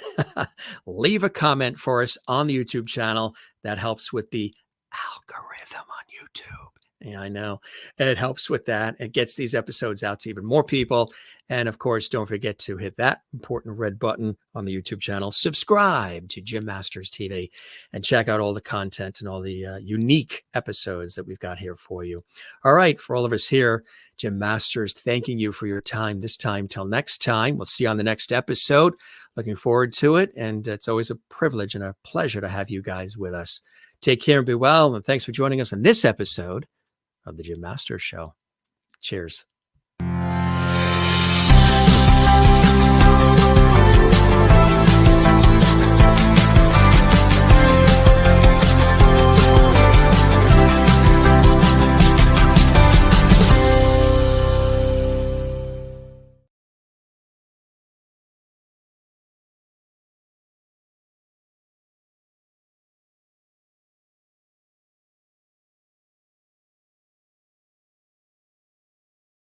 Leave a comment for us on the YouTube channel. That helps with the algorithm on YouTube. Yeah, I know. It helps with that. It gets these episodes out to even more people. And of course, don't forget to hit that important red button on the YouTube channel. Subscribe to Jim Masters TV and check out all the content and all the unique episodes that we've got here for you. All right. For all of us here, Jim Masters, thanking you for your time this time. Till next time, we'll see you on the next episode. Looking forward to it. And it's always a privilege and a pleasure to have you guys with us. Take care and be well. And thanks for joining us on this episode of the Jim Masters Show. Cheers.